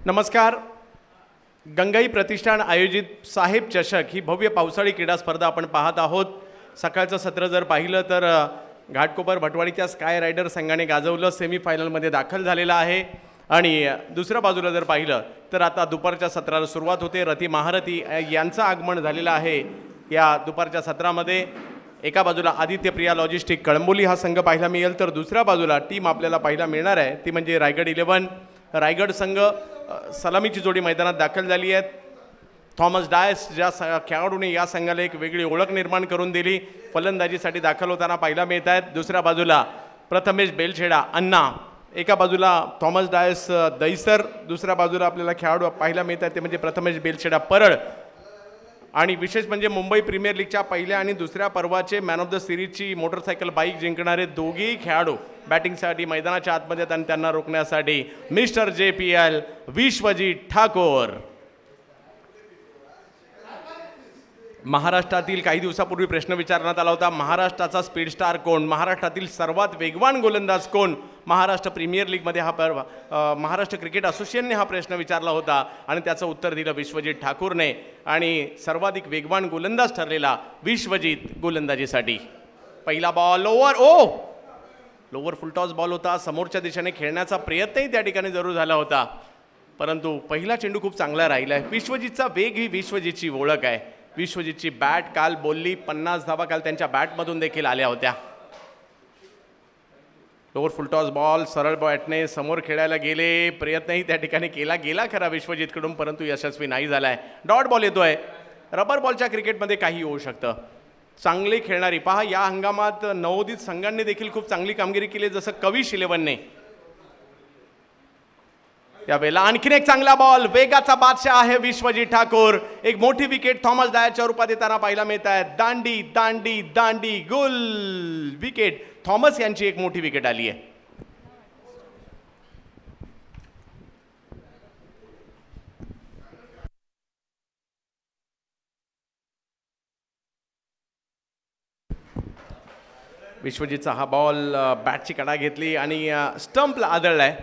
नमस्कार. गंगाई प्रतिष्ठान आयोजित साहेब चषक ही भव्य पावसाळी क्रीडा स्पर्धा आपण पाहत आहोत. सकाळचं सत्र जर पाहिलं तर घाटकोपर भटवाडीच्या स्काय रायडर संघाने गाजवलं, सेमीफायनलमध्ये दाखल झालेला आहे. आणि दुसऱ्या बाजूला जर पाहिलं तर आता दुपारच्या सत्राला सुरुवात होते. रती महारथी यांचं आगमन झालेलं आहे या दुपारच्या सत्रामध्ये. एका बाजूला आदित्य प्रिया लॉजिस्टिक कळंबोली हा संघ पाहायला मिळेल, तर दुसऱ्या बाजूला टीम आपल्याला पाहायला मिळणार आहे ती म्हणजे रायगड 11. रायगड संघ सलामीची जोडी मैदानात दाखल झाली आहे. थॉमस डायस ज्या खेळाडूने या संघाला एक वेगळी ओळख निर्माण करून दिली, फलंदाजीसाठी दाखल होताना पाहायला मिळत आहेत. दुसऱ्या बाजूला प्रथमेश बेलछेडा अण्णा, एका बाजूला थॉमस डायस दैसर, दुसऱ्या बाजूला आपल्याला खेळाडू पाहायला मिळत आहेत ते म्हणजे प्रथमेश बेलछेडा परळ. आणि विशेष म्हणजे मुंबई प्रीमियर लीगच्या पहिल्या आणि दुसऱ्या पर्वाचे मॅन ऑफ द सिरीजची मोटरसायकल बाईक जिंकणारे दोघेही खेळाडू बॅटिंगसाठी मैदानाच्या आतमध्ये आणि त्यांना रोखण्यासाठी मिस्टर JPL विश्वजीत ठाकूर. महाराष्ट्रातील काही दिवसापूर्वी प्रश्न विचारण्यात आला होता, महाराष्ट्राचा स्पीड स्टार कोण, महाराष्ट्रातील सर्वात वेगवान गोलंदाज कोण. महाराष्ट्र प्रीमियर लीगमध्ये महाराष्ट्र क्रिकेट असोसिएशनने हा प्रश्न विचारला होता आणि त्याचं उत्तर दिलं विश्वजीत ठाकूरने. आणि सर्वाधिक वेगवान गोलंदाज ठरलेला विश्वजीत गोलंदाजीसाठी. पहिला बॉल लोवर फुलटॉस बॉल होता. समोरच्या दिशेने खेळण्याचा प्रयत्नही त्या ठिकाणी जरूर झाला होता, परंतु पहिला चेंडू खूप चांगला राहिला आहे. विश्वजीतचा वेग ही विश्वजीतची ओळख आहे. विश्वजीतची बॅट काल बोलली, 50 धावा काल त्यांच्या बॅटमधून देखील आल्या होत्या. लोवर फुलटॉस बॉल सरळ बॅटने समोर खेळायला गेले, प्रयत्नही त्या ठिकाणी केला गेला खरा विश्वजीतकडून, परंतु यशस्वी नाही झालाय. डॉट बॉल येतोय. रबर बॉलच्या क्रिकेटमध्ये काही होऊ शकतं. चांगले खेळणारी पहा, या हंगामात नवोदित संघांनी देखील खूप चांगली कामगिरी केली, जसं कविश 11ने. यावेळेला आणखीन एक चांगला बॉल, वेगाचा बादशाह आहे विश्वजीत ठाकूर. एक मोठी विकेट थॉमस डायसच्या रूपात येताना पाहायला मिळत आहे. दांडी दांडी दांडी गुल विकेट. थॉमस यांची एक मोठी विकेट आली आहे. विश्वजीतचा हा बॉल बॅटची कडा घेतली आणि स्टंपला आदळलाय.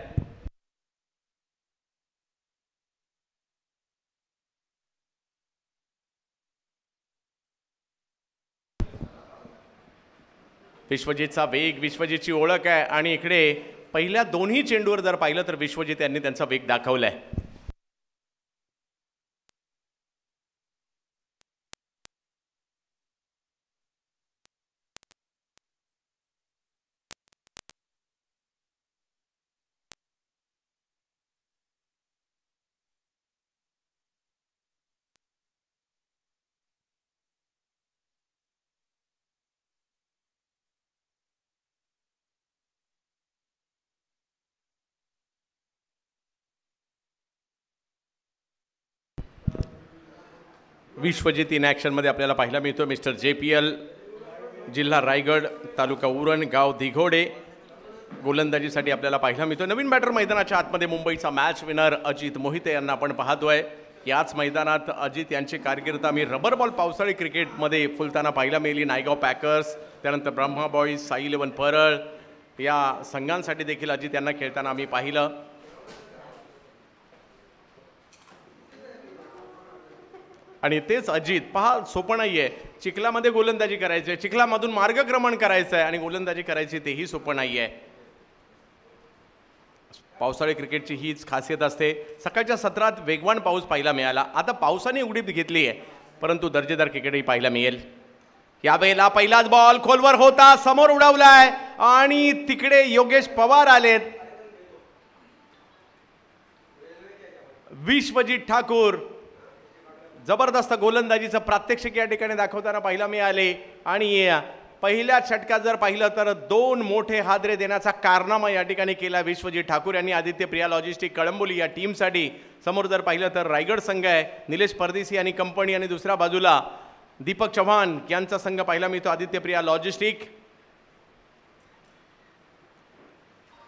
विश्वजीतचा वेग, विश्वजीतची ओळख आहे. आणि इकडे पहिल्या दोन्ही चेंडूवर जर पाहिलं तर विश्वजीत यांनी त्यांचा वेग दाखवलाय. विश्वजीत इन ॲक्शनमध्ये आपल्याला पाहायला मिळतो मिस्टर JPL, जिल्हा रायगड, तालुका उरण, गाव दिघोडे. गोलंदाजीसाठी आपल्याला पाहायला मिळतो. नवीन बॅटर मैदानाच्या आतमध्ये मुंबईचा मॅच विनर अजित मोहिते यांना आपण पाहतोय. याच मैदानात अजित यांची कारकीर्द आम्ही रबर बॉल पावसाळी क्रिकेटमध्ये फुलताना पाहायला मिळाली. नायगाव पॅकर्स, त्यानंतर ब्रह्मा बॉईज, साई 11 परळ या संघांसाठी देखील अजित यांना खेळताना आम्ही पाहिलं. आणि तेच अजित पहा, सोपं नाही आहे. चिखलामध्ये गोलंदाजी करायची आहे, चिखलामधून मार्गक्रमण करायचं आहे आणि गोलंदाजी करायची, तेही सोपं नाही आहे. पावसाळी क्रिकेटची हीच खासियत असते. सकाळच्या सत्रात वेगवान पाऊस पाहायला मिळाला. आता पावसाने उघडीप घेतली आहे, परंतु दर्जेदार क्रिकेटही पाहायला मिळेल. यावेळेला पहिलाच बॉल खोलवर होता, समोर उडवलाय आणि तिकडे योगेश पवार आलेत. विश्वजीत ठाकूर जबरदस्त गोलंदाजीचं प्रात्यक्षिक या ठिकाणी दाखवताना पाहायला मिळाले. आणि पहिल्या षटकात जर पाहिलं तर 2 मोठे हादरे देण्याचा कारनामा या ठिकाणी केला विश्वजीत ठाकूर यांनी आदित्य प्रिया लॉजिस्टिक कळंबोली या टीमसाठी. समोर जर पाहिलं तर रायगड संघ आहे, निलेश परदेसी आणि कंपनी, आणि दुसऱ्या बाजूला दीपक चव्हाण यांचा संघ पाहायला मिळतो आदित्य प्रिया लॉजिस्टिक.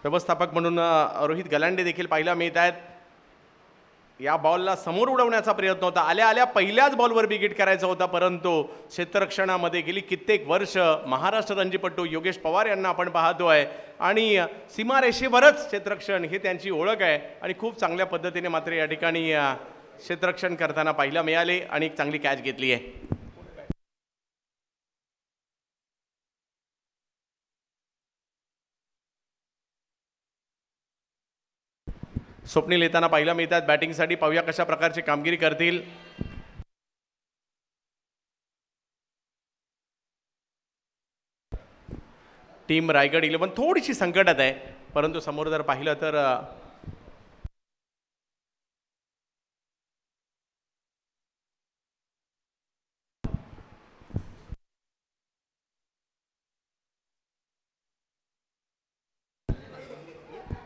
व्यवस्थापक म्हणून रोहित गलांडे देखील पाहायला मिळत आहेत. या बॉलला समोर उडवण्याचा प्रयत्न होता. आल्या आल्या पहिल्याच बॉलवर विकेट करायचा होता, परंतु क्षेत्ररक्षणामध्ये गेली कित्येक वर्ष महाराष्ट्र रणजीपटू योगेश पवार यांना आपण पाहतोय आणि सीमारेषेवरच क्षेत्ररक्षण ही त्यांची ओळख आहे आणि खूप चांगल्या पद्धतीने मात्र या ठिकाणी क्षेत्ररक्षण करताना पाहायला मिळाले आणि एक चांगली कॅच घेतली आहे. स्वप्नील येताना पाहायला मिळतात बॅटिंगसाठी. पाहूया कशा प्रकारची कामगिरी करतील. टीम रायगड 11 थोडीशी संकटात आहे, परंतु समोर जर पाहिलं तर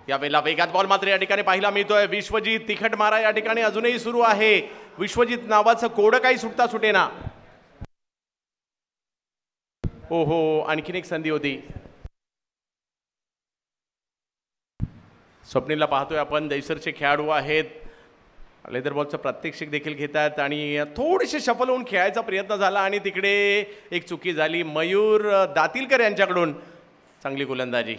यावेळेला वेगात बॉल मात्र या ठिकाणी पाहायला मिळतोय. विश्वजित तिखट मारा या ठिकाणी अजूनही सुरू आहे. विश्वजित नावाचं कोड काही सुटता सुटेना. ओहो, आणखीन एक संधी होती. स्वप्नीलला पाहतोय आपण. दैसरचे खेळाडू आहेत, लेदर बॉलचं प्रात्यक्षिक देखील घेतात आणि थोडेसे शफल होऊन खेळायचा प्रयत्न झाला आणि तिकडे एक चुकी झाली. मयूर दातीलकर यांच्याकडून चांगली गोलंदाजी.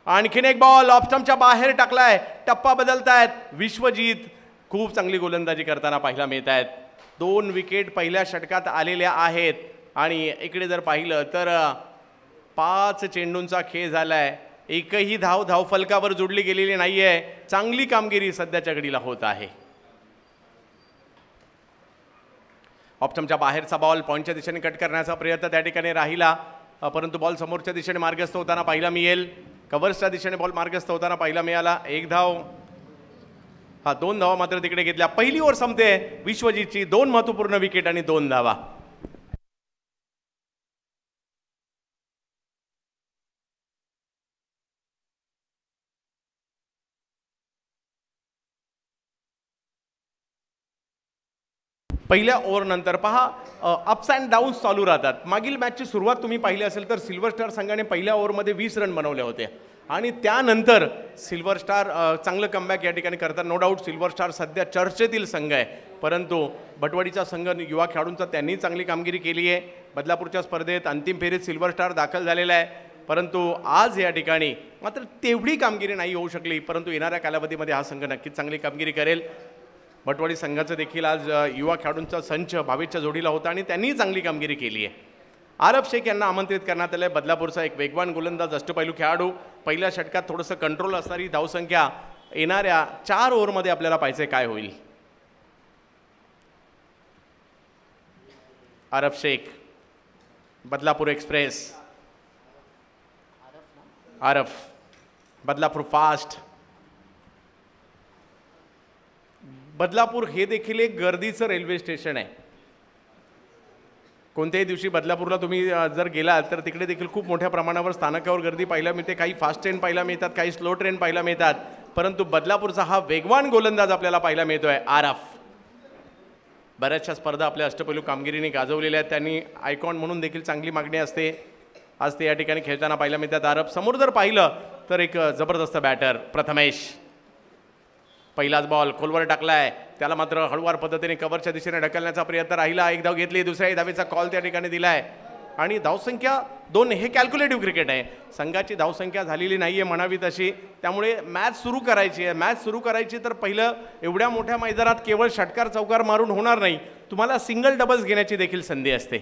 आणखीन एक बॉल ऑफस्टंपच्या बाहेर टाकलाय. टप्पा बदलतायत. विश्वजित खूप चांगली गोलंदाजी करताना पाहायला मिळत आहेत. 2 विकेट पहिल्या षटकात आलेल्या आहेत आणि इकडे जर पाहिलं तर 5 चेंडूंचा खेळ झालाय. एकही धाव फलकावर जोडली गेलेली नाहीये. चांगली कामगिरी सध्याच्या घडीला होत आहे. ऑफस्टंपच्या बाहेरचा बॉल पॉईंटच्या दिशेने कट करण्याचा प्रयत्न त्या ठिकाणी राहिला, परंतु बॉल समोरच्या दिशेने मार्गस्थ होताना पाहायला मिळेल. कव्हर्सच्या दिशेने बॉल मार्गस्थ होताना पाहायला मिळाला. 1 धाव, 2 धावा मात्र तिकडे घेतल्या. पहिली ओव्हर संपते विश्वजितची. 2 महत्त्वपूर्ण विकेट आणि 2 धावा. पहिल्या ओव्हरनंतर पहा अप्स अँड डाऊन्स चालू राहतात. मागील मॅचची सुरुवात तुम्ही पाहिली असेल तर सिल्वर स्टार संघाने पहिल्या ओव्हरमध्ये 20 रन बनवले होते आणि त्यानंतर सिल्वर स्टार चांगलं कमबॅक या ठिकाणी करतात. नो डाऊट सिल्वर स्टार सध्या चर्चेतील संघ आहे, परंतु भटवाडीचा संघ युवा खेळाडूंचा त्यांनी चांगली कामगिरी केली आहे. बदलापूरच्या स्पर्धेत अंतिम फेरीत सिल्वर स्टार दाखल झालेला आहे, परंतु आज या ठिकाणी मात्र तेवढी कामगिरी नाही होऊ शकली, परंतु येणाऱ्या कालावधीमध्ये हा संघ नक्कीच चांगली कामगिरी करेल. भटवाडी संघाचं देखील आज युवा खेळाडूंचा संच भावेशच्या जोडीला होता आणि त्यांनी चांगली कामगिरी केली आहे. आरफ शेख यांना आमंत्रित करण्यात आलं आहे. बदलापूरचा एक वेगवान गोलंदाज, अष्टपैलू खेळाडू. पहिल्या षटकात थोडंसं कंट्रोल असणारी धावसंख्या येणाऱ्या 4 ओव्हरमध्ये आपल्याला पाहिजे काय होईल. आरफ शेख, बदलापूर एक्सप्रेस. आरफ, बदलापूर फास्ट. बदलापूर हे देखील एक गर्दीचं रेल्वे स्टेशन आहे. कोणत्याही दिवशी बदलापूरला तुम्ही जर गेलात तर तिकडे देखील खूप मोठ्या प्रमाणावर स्थानकावर गर्दी पाहायला मिळते. काही फास्ट ट्रेन पाहायला मिळतात, काही स्लो ट्रेन पाहायला मिळतात, परंतु बदलापूरचा हा वेगवान गोलंदाज आपल्याला पाहायला मिळतोय आरफ. बऱ्याचशा स्पर्धा आपल्या अष्टपैलू कामगिरीने गाजवलेल्या आहेत. त्यांनी आयकॉन म्हणून देखील चांगली मागणी असते. आज ते या ठिकाणी खेळताना पाहायला मिळतात. आरफ समोर जर पाहिलं तर एक जबरदस्त बॅटर प्रथमेश. पहिलाच बॉल खोलवर टाकलाय, त्याला मात्र हळूवार पद्धतीने कव्हरच्या दिशेने ढकलण्याचा प्रयत्न राहिला. 1 धाव घेतली, दुसऱ्या धावेचा कॉल त्या ठिकाणी दिलाय आणि धावसंख्या 2. हे कॅल्क्युलेटिव्ह क्रिकेट आहे. संघाची धावसंख्या झालेली नाहीये म्हणावी तशी, त्यामुळे मॅच सुरू करायची आहे. मॅच सुरू करायची तर पहिलं एवढ्या मोठ्या मैदानात केवळ षटकार चौकार मारून होणार नाही, तुम्हाला सिंगल डबल्स घेण्याची देखील संधी असते.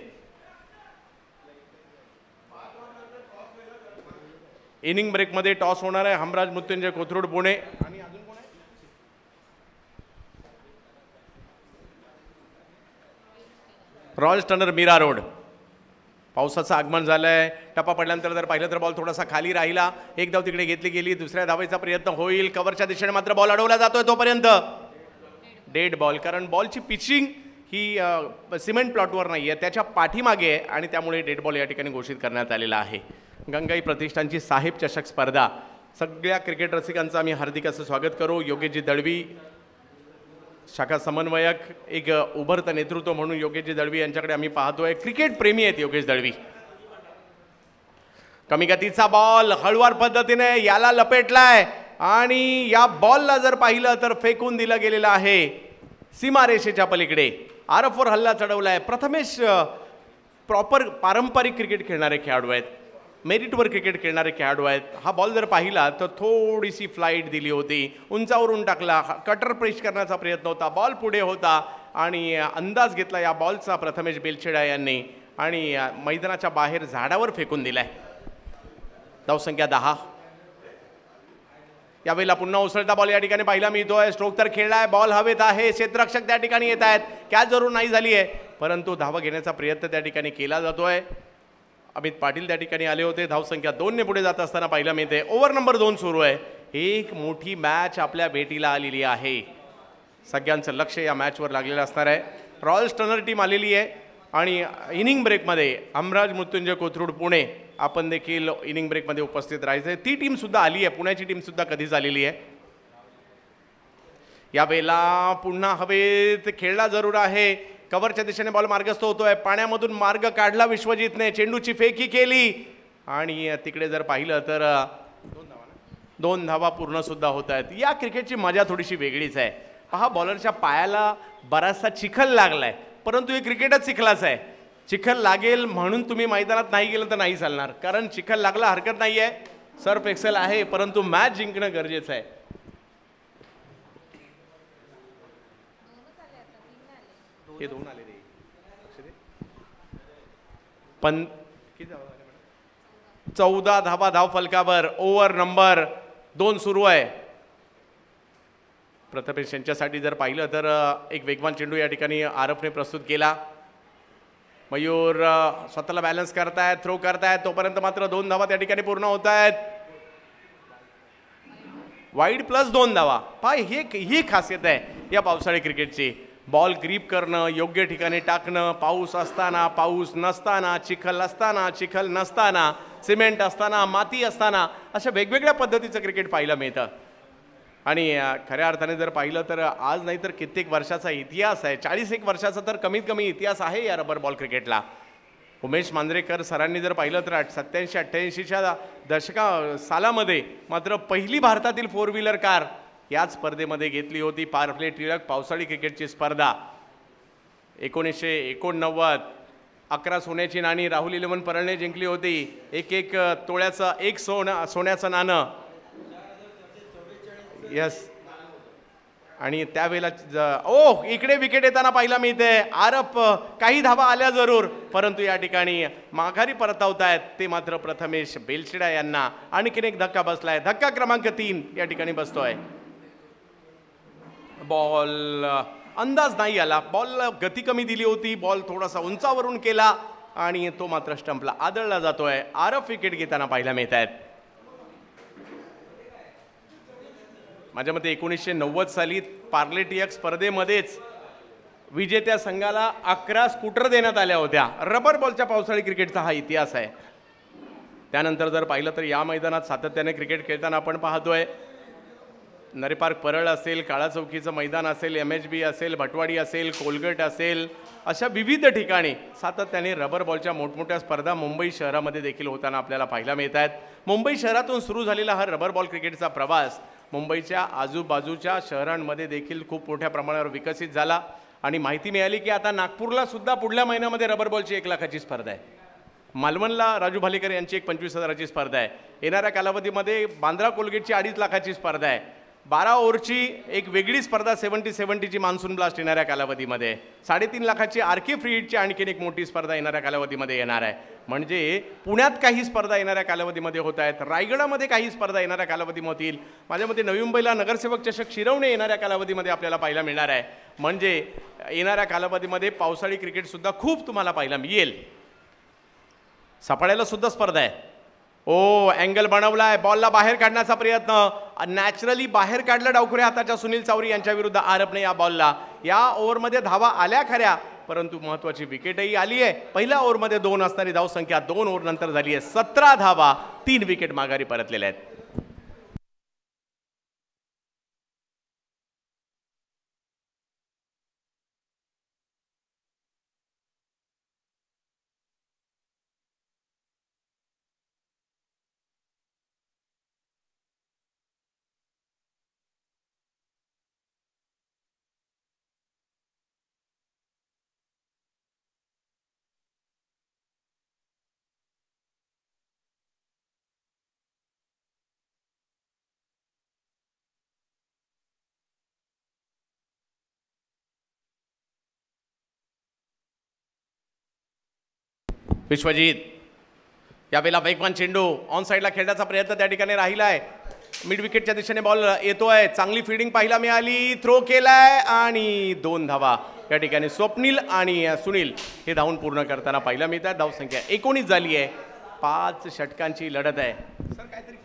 इनिंग ब्रेकमध्ये टॉस होणार आहे. हमराज मृत्युंजय कोथरूड पुणे आणि रॉयल स्टनर मीरा रोड. पावसाचं आगमन झालंय. टप्पा पडल्यानंतर जर पाहिलं तर बॉल थोडासा खाली राहिला. 1 धाव तिकडे घेतली गेली, दुसऱ्या धावेचा प्रयत्न होईल. कव्हरच्या दिशेने मात्र बॉल अडवला जातोय, तोपर्यंत डेड बॉल. कारण बॉलची पिचिंग ही सिमेंट प्लॉटवर नाही आहे, त्याच्या पाठीमागे आहे आणि त्यामुळे डेड बॉल या ठिकाणी घोषित करण्यात आलेला आहे. गंगाई प्रतिष्ठानची साहेब चषक स्पर्धा. सगळ्या क्रिकेट रसिकांचं आम्ही हार्दिक असं स्वागत करू. योगेशजी दळवी शाखा समन्वयक, एक उभरतं नेतृत्व म्हणून योगेशजी दळवी यांच्याकडे आम्ही पाहतोय. क्रिकेट प्रेमी आहेत योगेश दळवी. कमी गतीचा बॉल हळूवार पद्धतीने याला लपेटलाय आणि या बॉलला जर पाहिलं तर फेकून दिलं गेलेलं आहे सीमारेषेच्या पलीकडे. आरफवर हल्ला चढवलाय. प्रथमेश प्रॉपर पारंपरिक क्रिकेट खेळणारे खेळाडू आहेत, मेरिटवर क्रिकेट खेळणारे खेळाडू आहेत. हा बॉल जर पाहिला तर थोडीशी फ्लाईट दिली होती, उंचावरून टाकला, कटर प्रेस करण्याचा प्रयत्न होता, बॉल पुढे होता आणि अंदाज घेतला या बॉलचा प्रथमेश बेलछेडा यांनी आणि मैदानाच्या बाहेर झाडावर फेकून दिलाय. धावसंख्या 10. यावेळेला पुन्हा उसळता बॉल या ठिकाणी पाहिला मिळतोय. स्ट्रोक तर खेळलाय, बॉल हवेत आहे, क्षेत्ररक्षक त्या ठिकाणी येत आहेत, कॅच जरूर नाही झाली आहे परंतु धावा घेण्याचा प्रयत्न त्या ठिकाणी केला जातोय. अमित पाटील त्या ठिकाणी आले होते. धावसंख्या 2 ने पुढे जात असताना पाहिला मिळते. ओव्हर नंबर 2 सुरू आहे. एक मोठी मॅच आपल्या भेटीला आलेली आहे. सगळ्यांचं लक्ष या मॅचवर लागलेलं असणार आहे. रॉयल स्टनर टीम आलेली आहे आणि इनिंग ब्रेकमध्ये अमराज मृत्युंजय कोथरूड पुणे आपण देखील इनिंग ब्रेकमध्ये उपस्थित राहायचं. ती टीम सुद्धा आली आहे, पुण्याची टीम सुद्धा कधीच आलेली आहे. यावेळेला पुन्हा हवेत खेळला जरूर आहे. कव्हरच्या दिशेने बॉल मार्गस्थ होतोय. पाण्यामधून मार्ग काढला विश्वजितने, चेंडूची फेकी केली आणि तिकडे जर पाहिलं तर 2 धावा पूर्ण सुद्धा होत आहेत. या क्रिकेटची मजा थोडीशी वेगळीच आहे. पहा, बॉलरच्या पायाला बराचसा चिखल लागलाय परंतु हे क्रिकेटच चिखलाच आहे. चिखल लागेल म्हणून तुम्ही मैदानात नाही गेलं तर नाही चालणार, कारण चिखल लागला हरकत नाही आहे, सर्फ एक्सेल आहे परंतु मॅच जिंकणं गरजेचं आहे. हे 2 आले रे. पण 14 धावा धाव फलकावर. ओव्हर नंबर 2 सुरू आहे. प्रथमेश यांच्यासाठी जर पाहिलं तर एक वेगवान चेंडू या ठिकाणी आरफने प्रस्तुत केला. मयूर स्वतःला बॅलन्स करतायत, थ्रो करतायत, तोपर्यंत मात्र 2 धावा त्या ठिकाणी पूर्ण होत आहेत. वाईड प्लस 2 धावा. पहा, ही खासियत आहे या पावसाळी क्रिकेटची. बॉल ग्रीप करणं, योग्य ठिकाणी टाकणं, पाऊस असताना, पाऊस नसताना, चिखल असताना, चिखल नसताना, सिमेंट असताना, माती असताना, अशा वेगवेगळ्या पद्धतीचं क्रिकेट पाहायला मिळतं. आणि खऱ्या अर्थाने जर पाहिलं तर आज नाही तर कित्येक वर्षाचा इतिहास आहे, 40 वर्षाचा तर कमीत कमी इतिहास आहे या रबर बॉल क्रिकेटला. उमेश मांजरेकर सरांनी जर पाहिलं तर 87-88च्या सालामध्ये मात्र पहिली भारतातील 4 व्हीलर कार याच स्पर्धेमध्ये घेतली होती. पारप्ले टिळक पावसाळी क्रिकेटची स्पर्धा 1989. 11 सोन्याची नाणी राहुल 11 परळने जिंकली होती. एक तोळ्याचं एक सोन्याचं नाणं. यस. आणि त्यावेळेला इकडे विकेट येताना पाहिला मिळते. आरफ काही धावा आल्या जरूर परंतु या ठिकाणी माघारी परतवतायत ते मात्र प्रथमेश बेलछेडा यांना. आणखीन एक धक्का बसलाय. धक्का क्रमांक 3 या ठिकाणी बसतोय. बॉल अंदाज नाही आला, बॉल गती कमी दिली होती, बॉल थोडासा उंचावरून केला आणि तो मात्र स्टंपला आदळला जातोय. आरफ विकेट घेताना पाहायला मिळत आहेत. माझ्या मते 1990 साली पार्ले टिळक स्पर्धेमध्येच विजेत्या संघाला 11 स्कूटर देण्यात आल्या होत्या. रबर बॉलच्या पावसाळी क्रिकेटचा हा इतिहास आहे. त्यानंतर जर पाहिलं तर या मैदानात सातत्याने क्रिकेट खेळताना आपण पाहतोय. नरेपार्क परळ असेल, काळा चौकीचं मैदान असेल, MHB असेल, भटवाडी असेल, कोलगेट असेल, अशा विविध ठिकाणी सातत्याने रबर बॉलच्या मोठमोठ्या स्पर्धा मुंबई शहरामध्ये देखील होताना आपल्याला पाहायला मिळत आहेत. मुंबई शहरातून सुरू झालेला हा रबर बॉल क्रिकेटचा प्रवास मुंबईच्या आजूबाजूच्या शहरांमध्ये देखील खूप मोठ्या प्रमाणावर विकसित झाला आणि माहिती मिळाली की आता नागपूरला सुद्धा पुढल्या महिन्यामध्ये रबर बॉलची 1 लाखाची स्पर्धा आहे. मालवणला राजू भालेकर यांची एक 25,000ची स्पर्धा आहे. येणाऱ्या कालावधीमध्ये बांद्रा कोलगेटची 2.5 लाखाची स्पर्धा आहे. 12 ओव्हरची एक वेगळी स्पर्धा 70-70ची मान्सून ब्लास्ट येणाऱ्या कालावधीमध्ये. 3.5 लाखाची आरके फ्री हिटची आणखीन एक मोठी स्पर्धा येणाऱ्या कालावधीमध्ये येणार आहे. म्हणजे पुण्यात काही स्पर्धा येणाऱ्या कालावधीमध्ये होत आहेत, रायगडामध्ये काही स्पर्धा येणाऱ्या कालावधीमध्ये होतील. माझ्या मते नवी मुंबईला नगरसेवक चषक शिरवणे येणाऱ्या कालावधीमध्ये आपल्याला पाहायला मिळणार आहे. म्हणजे येणाऱ्या कालावधीमध्ये पावसाळी क्रिकेटसुद्धा खूप तुम्हाला पाहायला मिळेल. सफाळ्याला सुद्धा स्पर्धा आहे. अँगल बनवलाय, बॉलला बाहेर काढण्याचा प्रयत्न, नॅचरली बाहेर काढलं डावखुऱ्या हाताच्या सुनील चावरी यांच्या विरुद्ध आरफने या बॉलला. या ओव्हरमध्ये धावा आल्या खऱ्या परंतु महत्त्वाची विकेटही आली आहे. पहिल्या ओव्हरमध्ये 2 असणारी धावसंख्या 2 ओव्हर नंतर झाली आहे 17 धावा. 3 विकेट माघारी परतलेल्या आहेत. विश्वजित यावेळेला वेगवान चेंडू ऑन साईडला खेळण्याचा प्रयत्न त्या ठिकाणी राहिला आहे. मिड विकेटच्या दिशेने बॉल येतोय. चांगली फिल्डिंग पाहायला मिळाली. थ्रो केलाय आणि 2 धावा या ठिकाणी स्वप्नील आणि सुनील हे धावून पूर्ण करताना पाहायला मिळतात. धावसंख्या 19 झाली आहे. 5 षटकांची लढत आहे. सर काहीतरी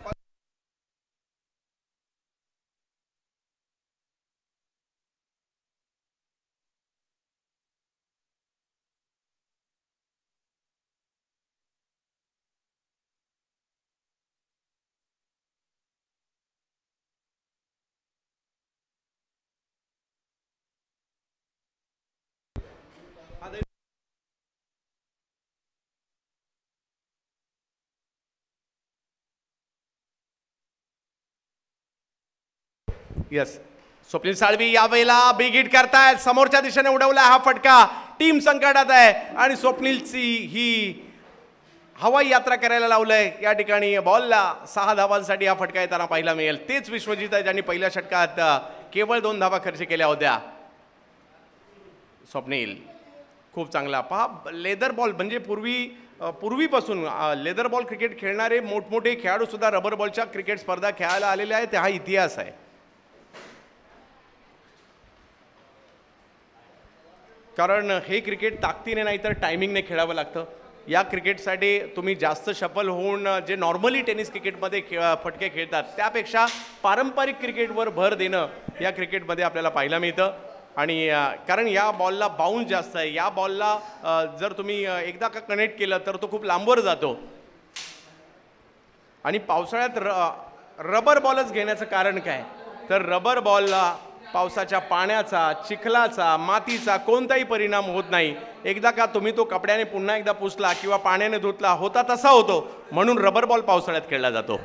यस स्वप्नील साळवी यावेळेला बिग हिट करतायत. समोरच्या दिशेने उडवला हा फटका. टीम संकटात आहे आणि स्वप्नीलची ही हवाई यात्रा करायला लावलंय. या ठिकाणी बॉलला 6 धावांसाठी हा फटका येताना पाहायला मिळेल. तेच विश्वजित आहे ज्यांनी पहिल्या षटकात केवळ 2 धावा खर्च केल्या होत्या. स्वप्नील खूप चांगला पहा. लेदर बॉल म्हणजे पूर्वीपासून लेदर बॉल क्रिकेट खेळणारे मोठमोठे खेळाडू सुद्धा रबर बॉलच्या क्रिकेट स्पर्धा खेळायला आलेले आहेत. हा इतिहास आहे. कारण हे क्रिकेट ताकदीने नाही तर टायमिंगने खेळावं लागतं. या क्रिकेटसाठी तुम्ही जास्त शफल होऊन जे नॉर्मली टेनिस क्रिकेटमध्ये फटके खेळतात त्यापेक्षा पारंपरिक क्रिकेटवर भर देणं या क्रिकेटमध्ये आपल्याला पाहायला मिळतं. आणि कारण या बॉलला बाउन्स जास्त आहे. या बॉलला जर तुम्ही एकदा का कनेक्ट केलं तर तो खूप लांबवर जातो. आणि पावसाळ्यात रबर बॉलच घेण्याचं कारण काय तर रबर बॉलला पावसाच्या पाण्याचा, चिखलाचा, मातीचा कोणताही परिणाम होत नाही. एकदा का तुम्ही तो कपड्याने पुन्हा एकदा पुसला किंवा पाण्याने धुतला होता तसा होतो. म्हणून रबर बॉल पावसाळ्यात खेळला जातो.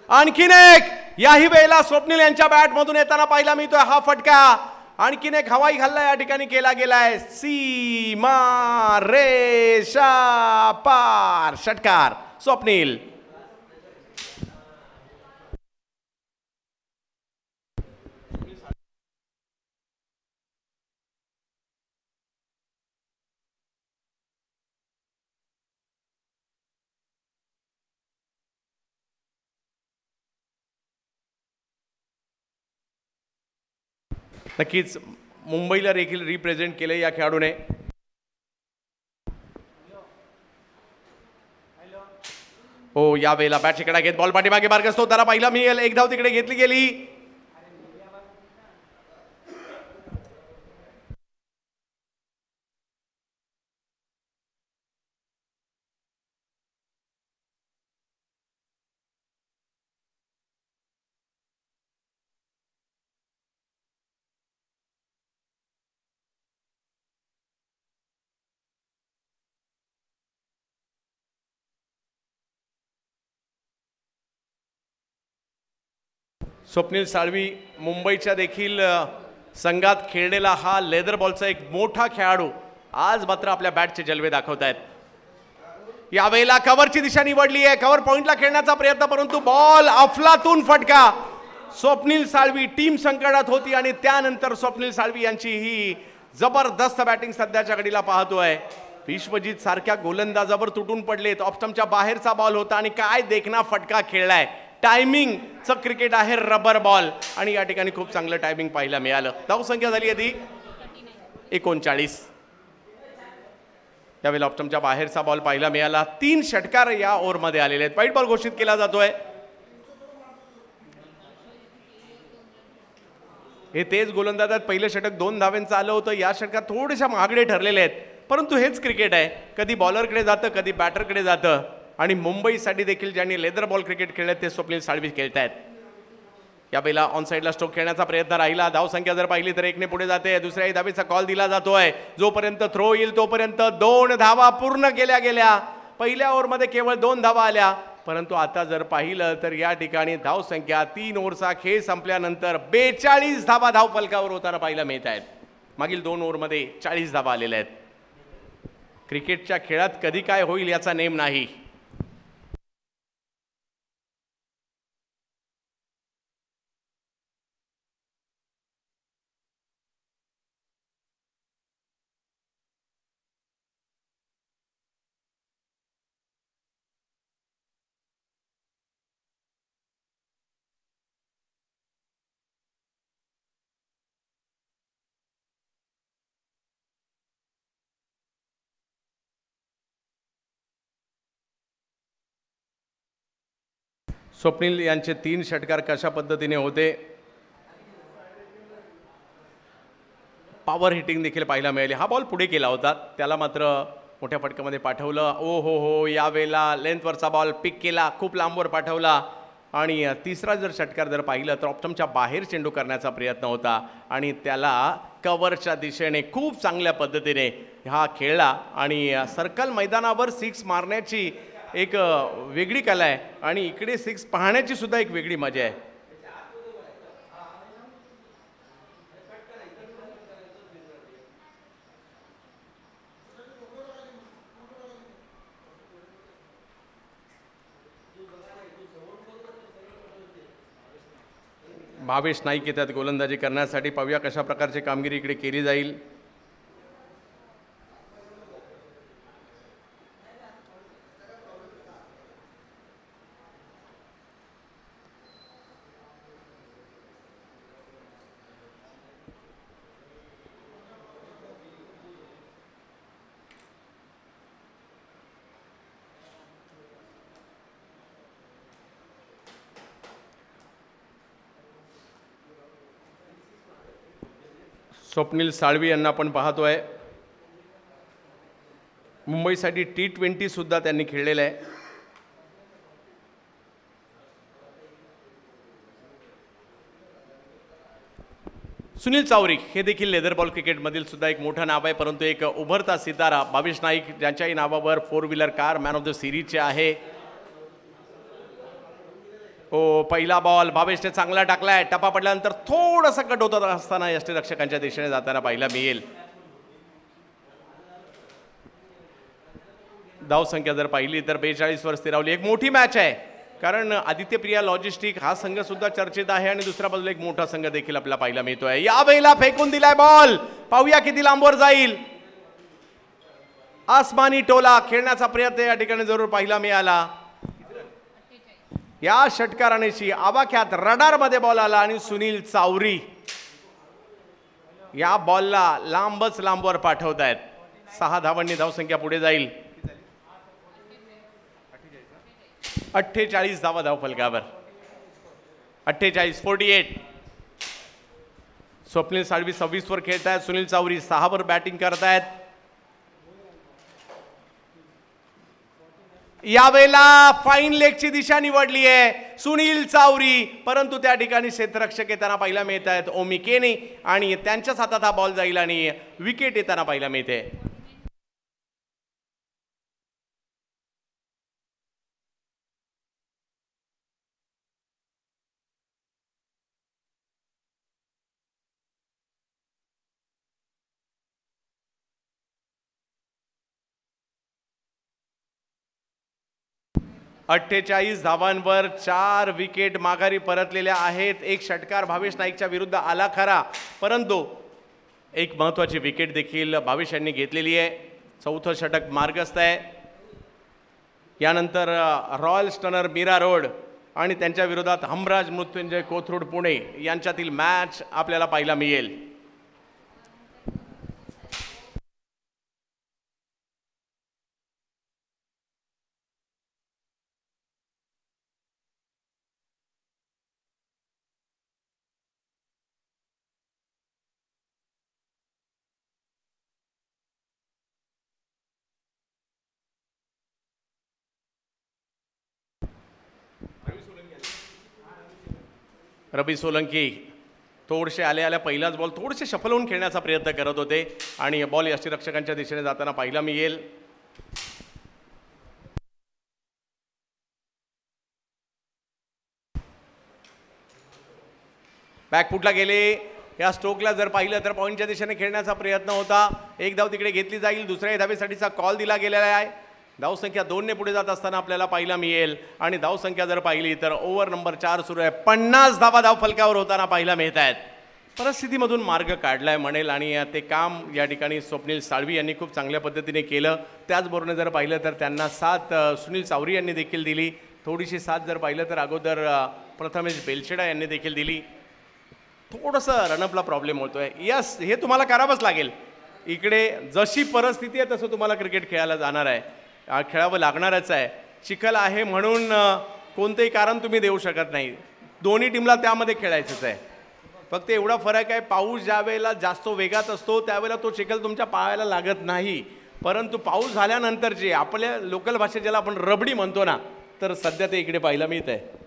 आणखीन एक याही वेळेला स्वप्नील यांच्या बॅटमधून येताना पाहायला मिळतोय हा फटका. आणखीन एक हवाई हल्ला या ठिकाणी केला गेलाय. सीमा रेषा पार षटकार स्वप्नील. नक्कीच मुंबईला देखील रिप्रेझेंट केले या खेळाडूने. हो यावेळेला बॅट शिकडा घेत बॉल पाठीमागे बारकसतो. त्याला पाहिला मिळेल. एक धाव तिकडे घेतली गेली. स्वप्नील साळवी मुंबईच्या देखील संघात खेळलेला हा लेदर बॉलचा एक मोठा खेळाडू आज मात्र आपल्या बॅटचे जलवे दाखवत आहेत. यावेळेला कव्हरची दिशा निवडली आहे. कव्हर पॉइंटला खेळण्याचा प्रयत्न परंतु बॉल अफलातून फटका. स्वप्नील साळवी टीम संकटात होती आणि त्यानंतर स्वप्नील साळवी यांची ही जबरदस्त बॅटिंग सध्याच्या घडीला पाहतोय. विश्वजित सारख्या गोलंदाजावर तुटून पडलेत. ऑफ स्टंपच्या बाहेरचा बॉल होता आणि काय देखना फटका खेळलाय. टायमिंगचं क्रिकेट आहे रबर बॉल आणि या ठिकाणी खूप चांगलं टायमिंग पाहायला मिळालं. धावसंख्या झाली आहे ती 39. यावेळेला ऑफ स्टंपच्या बाहेरचा बॉल पाहायला मिळाला. 3 षटकार या ओव्हरमध्ये आलेले आहेत. व्हाईट बॉल घोषित केला जातोय. हे तेच गोलंदाज आहेत. पहिलं षटक 2 धावांचं आलं होतं. या षटकात थोडेशा महागडे ठरलेले आहेत. परंतु हेच क्रिकेट आहे. कधी बॉलरकडे जातं कधी बॅटरकडे जातं. आणि मुंबईसाठी देखील ज्यांनी लेदर बॉल क्रिकेट खेळले ते स्वप्नील साळवी खेळतायत. यावेळेला ऑन साईडला स्ट्रोक खेळण्याचा प्रयत्न राहिला. धावसंख्या जर पाहिली तर 1ने पुढे जाते. दुसऱ्याही धावेचा कॉल दिला जातोय. जोपर्यंत थ्रो येईल तोपर्यंत 2 धावा पूर्ण केल्या गेल्या. पहिल्या ओव्हरमध्ये केवळ 2 धावा आल्या. परंतु आता जर पाहिलं तर या ठिकाणी धावसंख्या 3 ओव्हरचा खेळ संपल्यानंतर 42 धावा धावफलकावर होताना पाहायला मिळत आहेत. मागील 2 ओव्हरमध्ये 40 धावा आलेल्या आहेत. क्रिकेटच्या खेळात कधी काय होईल याचा नेम नाही. स्वप्नील यांचे 3 षटकार कशा पद्धतीने होते, पॉवर हिटिंग देखील पाहायला मिळाली. हा बॉल पुढे केला होता, त्याला मात्र मोठ्या फटक्यामध्ये पाठवलं. ओ हो हो, यावेळेला लेंथवरचा बॉल पिक केला, खूप लांबवर पाठवला. आणि तिसरा जर षटकार जर पाहिलं तर ऑप्टमच्या बाहेर चेंडू करण्याचा प्रयत्न होता आणि त्याला कव्हरच्या दिशेने खूप चांगल्या पद्धतीने हा खेळला. आणि सर्कल मैदानावर 6 मारण्याची एक वेगळी कला आहे आणि इकडे 6 पाहण्याची सुद्धा एक वेगळी मजा आहे. भावेश नाईक येतात गोलंदाजी करण्यासाठी. पाहूया कशा प्रकारची कामगिरी इकडे केली जाईल. स्वप्नील साळवी यांना आपण पाहतोय. मुंबईसाठी T20 सुद्धा त्यांनी खेळलेलं आहे. सुनील चावरी हे देखील लेदर बॉल क्रिकेटमधील सुद्धा एक मोठं नाव आहे, परंतु एक उभरता सितारा भावेश नाईक ज्यांच्याही नावावर 4 wheeler car man of the सिरीजचे आहे. ओ, पहिला बॉल भावेशने चांगला टाकलाय. टप्पा पडल्यानंतर थोडासा कट होत असताना यष्टीरक्षकांच्या दिशेने जाताना पाहायला मिळेल. धावसंख्या जर पाहिली तर 42 वर स्थिरावली. एक मोठी मॅच आहे, कारण आदित्य प्रिया लॉजिस्टिक हा संघ सुद्धा चर्चेत आहे आणि दुसऱ्या बाजूला एक मोठा संघ देखील आपल्याला पाहायला मिळतोय. यावेळेला फेकून दिलाय बॉल, पाहूया किती लांबवर जाईल. आसमानी टोला खेळण्याचा प्रयत्न या ठिकाणी जरूर पाहायला मिळाला. या षटकारानेशी आवाक्यात रडारमध्ये बॉल आला आणि सुनील चावरी या बॉलला लांबच लांबवर पाठवतायत. 6 धावांनी धावसंख्या पुढे जाईल. 48 धावा धावफलकावर. 48. स्वप्नील साळवी 26 वर खेळतायत. सुनील चावरी 6 वर बॅटिंग करतायत. यावेळेला फाईन लेगची दिशा निवडली आहे सुनील चावरी, परंतु त्या ठिकाणी क्षेत्ररक्षक येताना पाहायला मिळत आहेत ओमी केनी आणि त्यांच्याच हातात हा बॉल जाईल आणि विकेट येताना पाहायला मिळते. अठ्ठेचाळीस धावांवर 4 विकेट माघारी परतलेल्या आहेत. एक षटकार भावेश नाईकच्या विरुद्ध आला खरा, परंतु एक महत्त्वाची विकेट देखील भावेश यांनी घेतलेली आहे. 4थं षटक मार्गस्थ आहे. यानंतर रॉयल स्टनर मीरा रोड आणि त्यांच्या विरोधात हमराज मृत्युंजय कोथरूड पुणे यांच्यातील मॅच आपल्याला पाहायला मिळेल. रवी सोलंकी थोडेसे आल्या पहिलाच बॉल थोडेसे शफल होऊन खेळण्याचा प्रयत्न करत होते आणि बॉल यष्टीरक्षकांच्या दिशेने जाताना पाहायला मिळेल. बॅकफुटला गेले. या स्ट्रोकला जर पाहिलं तर पॉईंटच्या दिशेने खेळण्याचा प्रयत्न होता. एक धाव तिकडे घेतली जाईल. दुसऱ्या धावेसाठीचा कॉल दिला गेलेला आहे. धावसंख्या 2 ने पुढे जात असताना आपल्याला पाहायला मिळेल आणि धावसंख्या जर पाहिली तर ओव्हर नंबर 4 सुरू आहे. 50 धावा धावफलकावर होताना पाहायला मिळत आहेत. परिस्थितीमधून मार्ग काढलाय म्हणेल आणि ते काम या ठिकाणी स्वप्नील साळवी यांनी खूप चांगल्या पद्धतीने केलं. त्याचबरोबर जर पाहिलं तर त्यांना साथ सुनील चावरी यांनी देखील दिली. थोडीशी साथ जर पाहिलं तर अगोदर प्रथमेश बेलशेडा यांनी देखील दिली. थोडंसं रनअपला प्रॉब्लेम होतोय. यस, हे तुम्हाला करावंच लागेल. इकडे जशी परिस्थिती आहे तसं तुम्हाला क्रिकेट खेळायला जाणार आहे, खेळावं लागणारच आहे. चिखल आहे म्हणून कोणतेही कारण तुम्ही देऊ शकत नाही. दोन्ही टीमला त्यामध्ये खेळायचंच आहे. फक्त एवढा फरक आहे, पाऊस ज्या वेळेला जास्त वेगात असतो त्यावेळेला तो चिखल तुमच्या पायाला लागत नाही, परंतु पाऊस झाल्यानंतर जे आपल्या लोकल भाषेत ज्याला आपण रबडी म्हणतो ना, तर सध्या ते इकडे पाहायला मिळत आहे.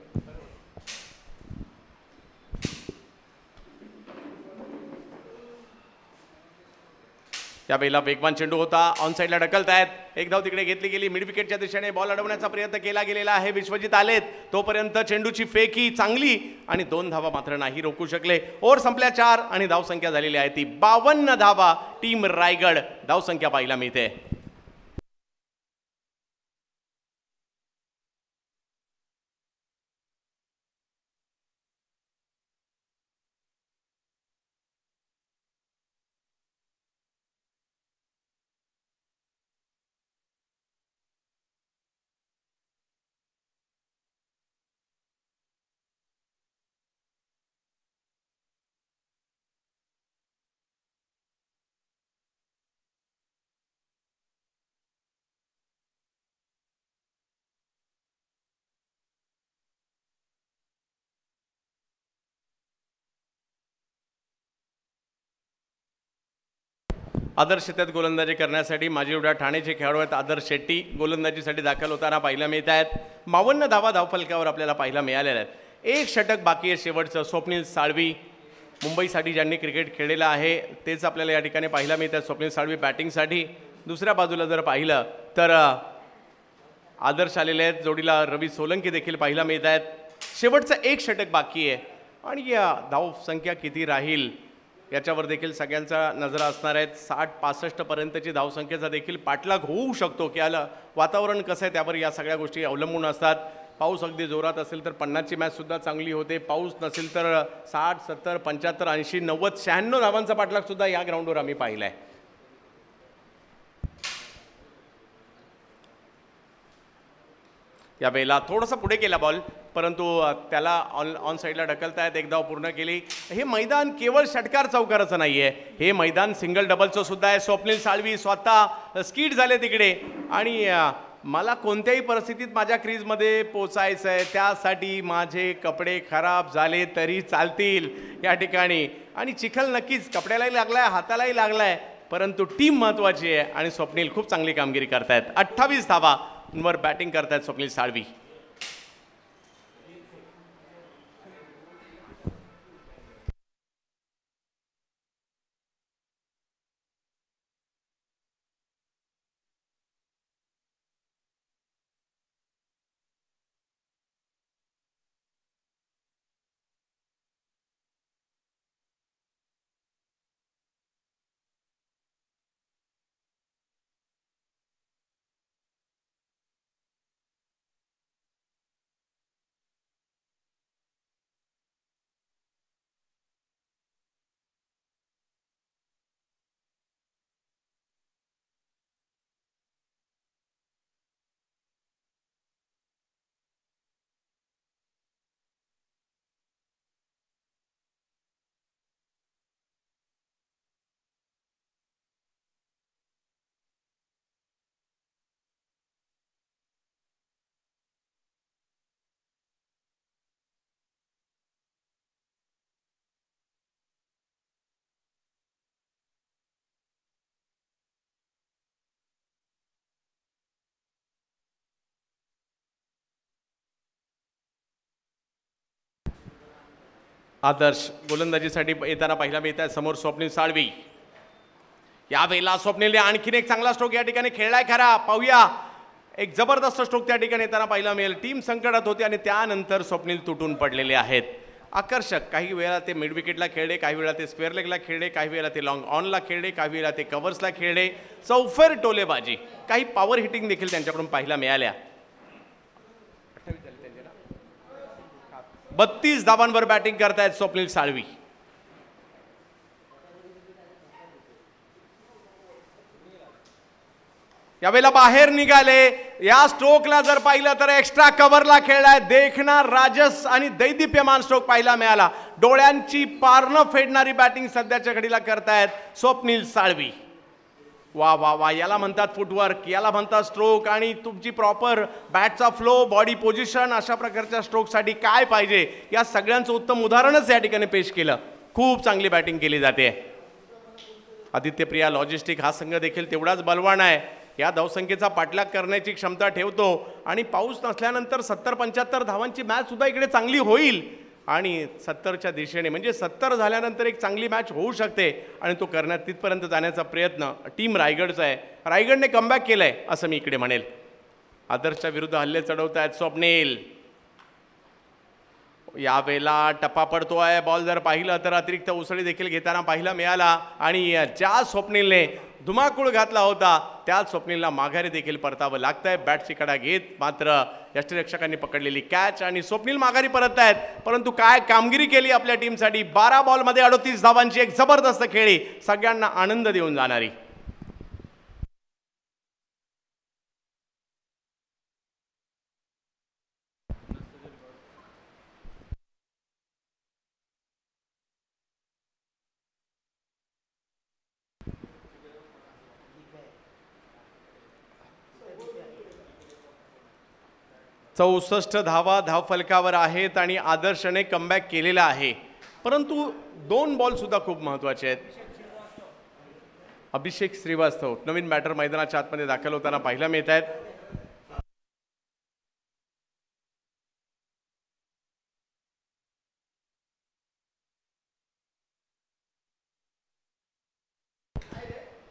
यावेळेला वेगवान चेंडू होता, ऑन साईडला ढकलतायत. एक धाव तिकडे घेतली गेली. मिड विकेटच्या दिशेने बॉल अडवण्याचा प्रयत्न केला गेलेला आहे. विश्वजित आलेत तोपर्यंत चेंडूची फेक ही चांगली आणि 2 धावा मात्र नाही रोखू शकले. ओव्हर संपल्या 4 आणि धावसंख्या झालेली आहे ती 52 धावा. टीम रायगड धावसंख्या पाहायला मिळते. आदर्श शेतात गोलंदाजी करण्यासाठी माझी एवढ्या ठाण्याचे खेळाडू आहेत. आदर्श शेट्टी गोलंदाजीसाठी दाखल होताना पाहायला मिळत आहेत. 52 धावा धावफलकावर आपल्याला पाहायला मिळालेल्या आहेत. एक षटक बाकी आहे शेवटचं. स्वप्नील साळवी मुंबईसाठी ज्यांनी क्रिकेट खेळलेलं आहे तेच आपल्याला या ठिकाणी पाहायला मिळत आहेत. स्वप्नील साळवी बॅटिंगसाठी. दुसऱ्या बाजूला जर पाहिलं तर आदर्श आलेले आहेत. जोडीला रवी सोलंकी देखील पाहायला मिळत आहेत. शेवटचं एक षटक बाकी आहे आणि या धावसंख्या किती राहील याच्यावर देखील सगळ्यांचा नजरा असणार आहेत. 60-65 पर्यंतची धावसंख्येचा देखील पाठलाग होऊ शकतो की आलं वातावरण कसं आहे त्यावर या सगळ्या गोष्टी अवलंबून असतात. पाऊस अगदी जोरात असेल तर 50ची मॅचसुद्धा चांगली होते. पाऊस नसेल तर 60, 70, 75, 80, 90, 96 धावांचा पाठलागसुद्धा या ग्राउंडवर आम्ही पाहिला आहे. यावेळेला थोडंसं पुढे केला बॉल, परंतु त्याला ऑन साईडला ढकलतायत. एक धाव पूर्ण केली. हे मैदान केवळ षटकार चौकाराचं नाही आहे, हे मैदान सिंगल डबलचं सुद्धा आहे. स्वप्नील साळवी स्वतः स्कीड झाले तिकडे आणि मला कोणत्याही परिस्थितीत माझ्या क्रीजमध्ये पोचायचं आहे, त्यासाठी माझे कपडे खराब झाले तरी चालतील या ठिकाणी. आणि चिखल नक्कीच कपड्यालाही लागलाय, हातालाही लागलाय, परंतु टीम महत्त्वाची आहे आणि स्वप्नील खूप चांगली कामगिरी करतायत. 28 धावांवर बॅटिंग करतायत स्वप्नील साळवी. आदर्श गोलंदाजीसाठी येताना पाहिला मिळत आहे. समोर स्वप्नील साळवी. यावेळेला स्वप्नीलने आणखीन एक चांगला स्ट्रोक या ठिकाणी खेळलाय खरा. पाहूया, एक जबरदस्त स्ट्रोक त्या ठिकाणी येताना पाहिला मिळेल. टीम संकटात होती आणि त्यानंतर स्वप्नील तुटून पडलेले आहेत. आकर्षक, काही वेळा ते मिड विकेटला खेळले, काही वेळा ते स्क्वेअर लेगला खेळले, काही वेळा ते लॉंग ऑनला खेळले, काही वेळा ते कव्हर्सला खेळले. चौफेर टोलेबाजी, काही पॉवर हिटिंग देखील त्यांच्याकडून पाहायला मिळाल्या. 32 धावांवर बॅटिंग करतायत स्वप्नील साळवी. यावेळेला बाहेर निघाले. या स्ट्रोकला जर पाहिलं तर एक्स्ट्रा कव्हरला खेळलाय. देखणार राजस आणि दैदिप्यमान स्ट्रोक पाहायला मिळाला. डोळ्यांची पारणं फेडणारी बॅटिंग सध्याच्या घडीला करतायत स्वप्नील साळवी. वा वा वा, याला म्हणतात फुटवर्क, याला म्हणतात स्ट्रोक. आणि तुमची प्रॉपर बॅटचा फ्लो, बॉडी पोझिशन, अशा प्रकारच्या स्ट्रोकसाठी काय पाहिजे या सगळ्यांचं उत्तम उदाहरणच या ठिकाणी पेश केलं. खूप चांगली बॅटिंग केली जाते. आदित्य प्रिया लॉजिस्टिक हा संघ देखील तेवढाच बलवान आहे. या धावसंख्येचा पाठलाग करण्याची क्षमता ठेवतो आणि पाऊस नसल्यानंतर 70-75 धावांची मॅच सुद्धा इकडे चांगली होईल. आणि 70च्या दिशेने म्हणजे 70 झाल्यानंतर एक चांगली मॅच होऊ शकते आणि तो करण्यात तिथपर्यंत जाण्याचा प्रयत्न टीम रायगडचा आहे. रायगडने कमबॅक केलंय असं मी इकडे म्हणेल. आदर्शच्या विरुद्ध हल्ले चढवत आहेत स्वप्नील. यावेळेला टप्पा पडतोय. बॉल जर पाहिलं तर अतिरिक्त उसळी देखील घेताना पाहायला मिळाला. आणि ज्या स्वप्नीलने धुमाकूळ घातला होता त्याच स्वप्नीलला माघारी देखील परतावं लागतंय. बॅटची कडा घेत मात्र यष्टिरक्षकांनी पकडलेली कॅच आणि स्वप्नील माघारी परत आहेत. परंतु काय कामगिरी केली आपल्या टीमसाठी. 12 बॉलमध्ये 38 धावांची एक जबरदस्त खेळी, सगळ्यांना आनंद देऊन जाणारी. चौसष्ट धावा धावफलकावर आहेत आणि आदर्शने कमबॅक केलेला आहे. परंतु 2 बॉल सुद्धा खूप महत्त्वाचे आहेत. अभिषेक श्रीवास्तव नवीन बॅटर मैदानाच्या आतमध्ये दाखल होताना पाहायला मिळत आहेत.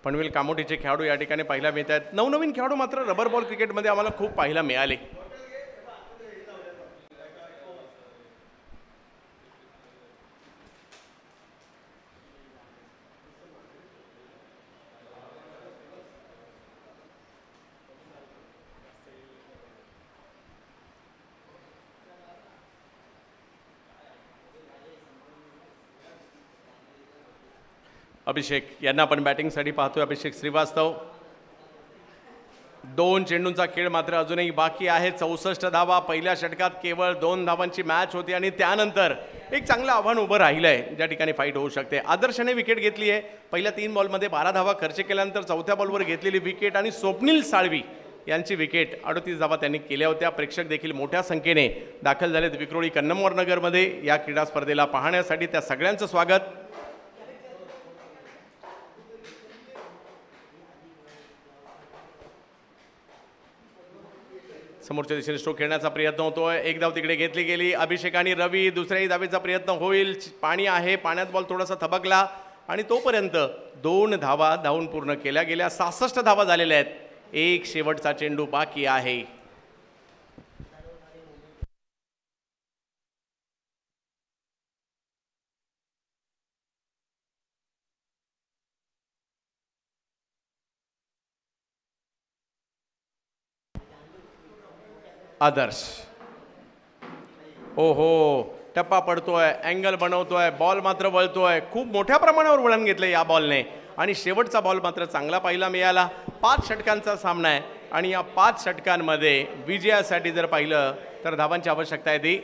पनवेल कामोठीचे खेळाडू या ठिकाणी पाहायला मिळत आहेत. नवनवीन खेळाडू मात्र रबर बॉल क्रिकेटमध्ये आम्हाला खूप पाहायला मिळाले. अभिषेक यांना आपण बॅटिंगसाठी पाहतोय. अभिषेक श्रीवास्तव. 2 चेंडूंचा खेळ मात्र अजूनही बाकी आहे. 64 धावा. पहिल्या षटकात केवळ 2 धावांची मॅच होती आणि त्यानंतर एक चांगलं आव्हान उभं राहिलं आहे ज्या ठिकाणी फाईट होऊ शकते. आदर्शने विकेट घेतली आहे. पहिल्या 3 बॉलमध्ये 12 धावा खर्च केल्यानंतर चौथ्या बॉलवर घेतलेली विकेट आणि स्वप्नील साळवी यांची विकेट 38 धावा त्यांनी केल्या होत्या. प्रेक्षक देखील मोठ्या संख्येने दाखल झालेत विक्रोळी कन्नमवार नगरमध्ये या क्रीडा स्पर्धेला पाहण्यासाठी. त्या सगळ्यांचं स्वागत. समोरच्या दिशेने स्ट्रोक खेळण्याचा प्रयत्न होतोय. एक धाव तिकडे घेतली गेली. अभिषेक आणि रवी दुसऱ्याही धावेचा प्रयत्न होईल. पाणी आहे, पाण्यात बॉल थोडासा थबकला आणि तोपर्यंत 2 धावा धावून पूर्ण केल्या गेल्या. 66 धावा झालेल्या आहेत. एक शेवटचा चेंडू बाकी आहे. आदर्श. ओहो, टप्पा पडतोय, अँगल बनवतोय, बॉल मात्र वळतोय. खूप मोठ्या प्रमाणावर वळण घेतलं या बॉलने आणि शेवटचा बॉल मात्र चांगला पाहायला मिळाला. 5 षटकांचा सामना आहे आणि या 5 षटकांमध्ये विजयासाठी जर पाहिलं तर धावांची आवश्यकता आहे ती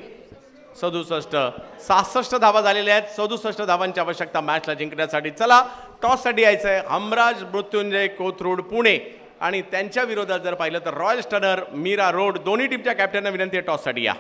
67. 66 धावा झालेल्या आहेत. 67 धावांची आवश्यकता मॅचला जिंकण्यासाठी. चला टॉससाठी यायचं आहे. हमराज मृत्युंजय कोथरूड पुणे आणि त्यांच्या विरोधात जर पाहिलं तर रॉयल स्टनर मीरा रोड. दोन्ही टीमच्या कॅप्टनना विनंती आहे टॉससाठी या.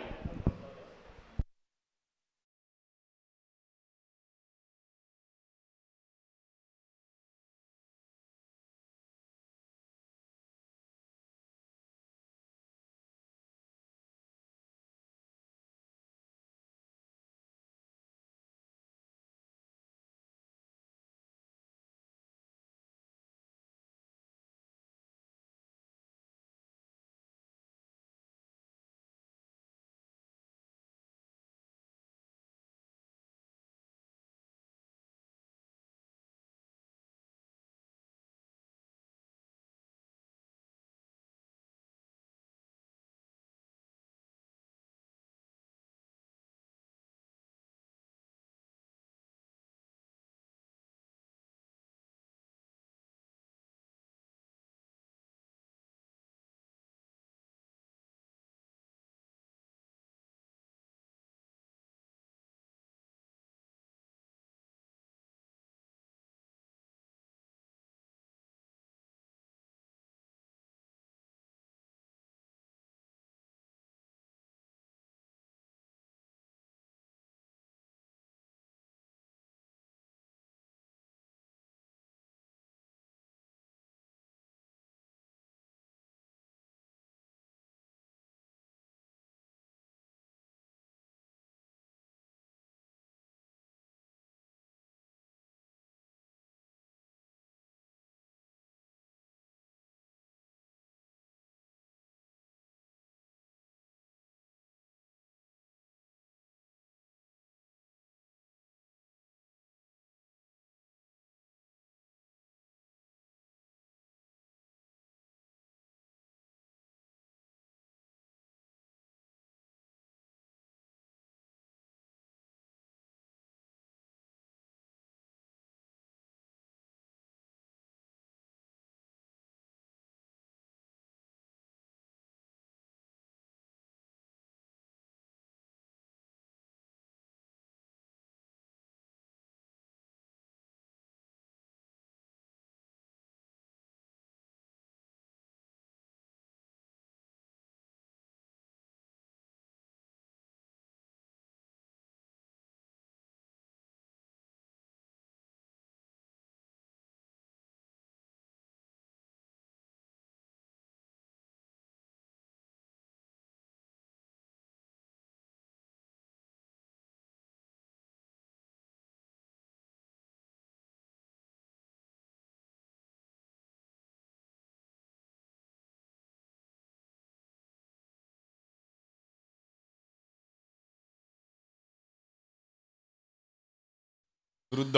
विरुद्ध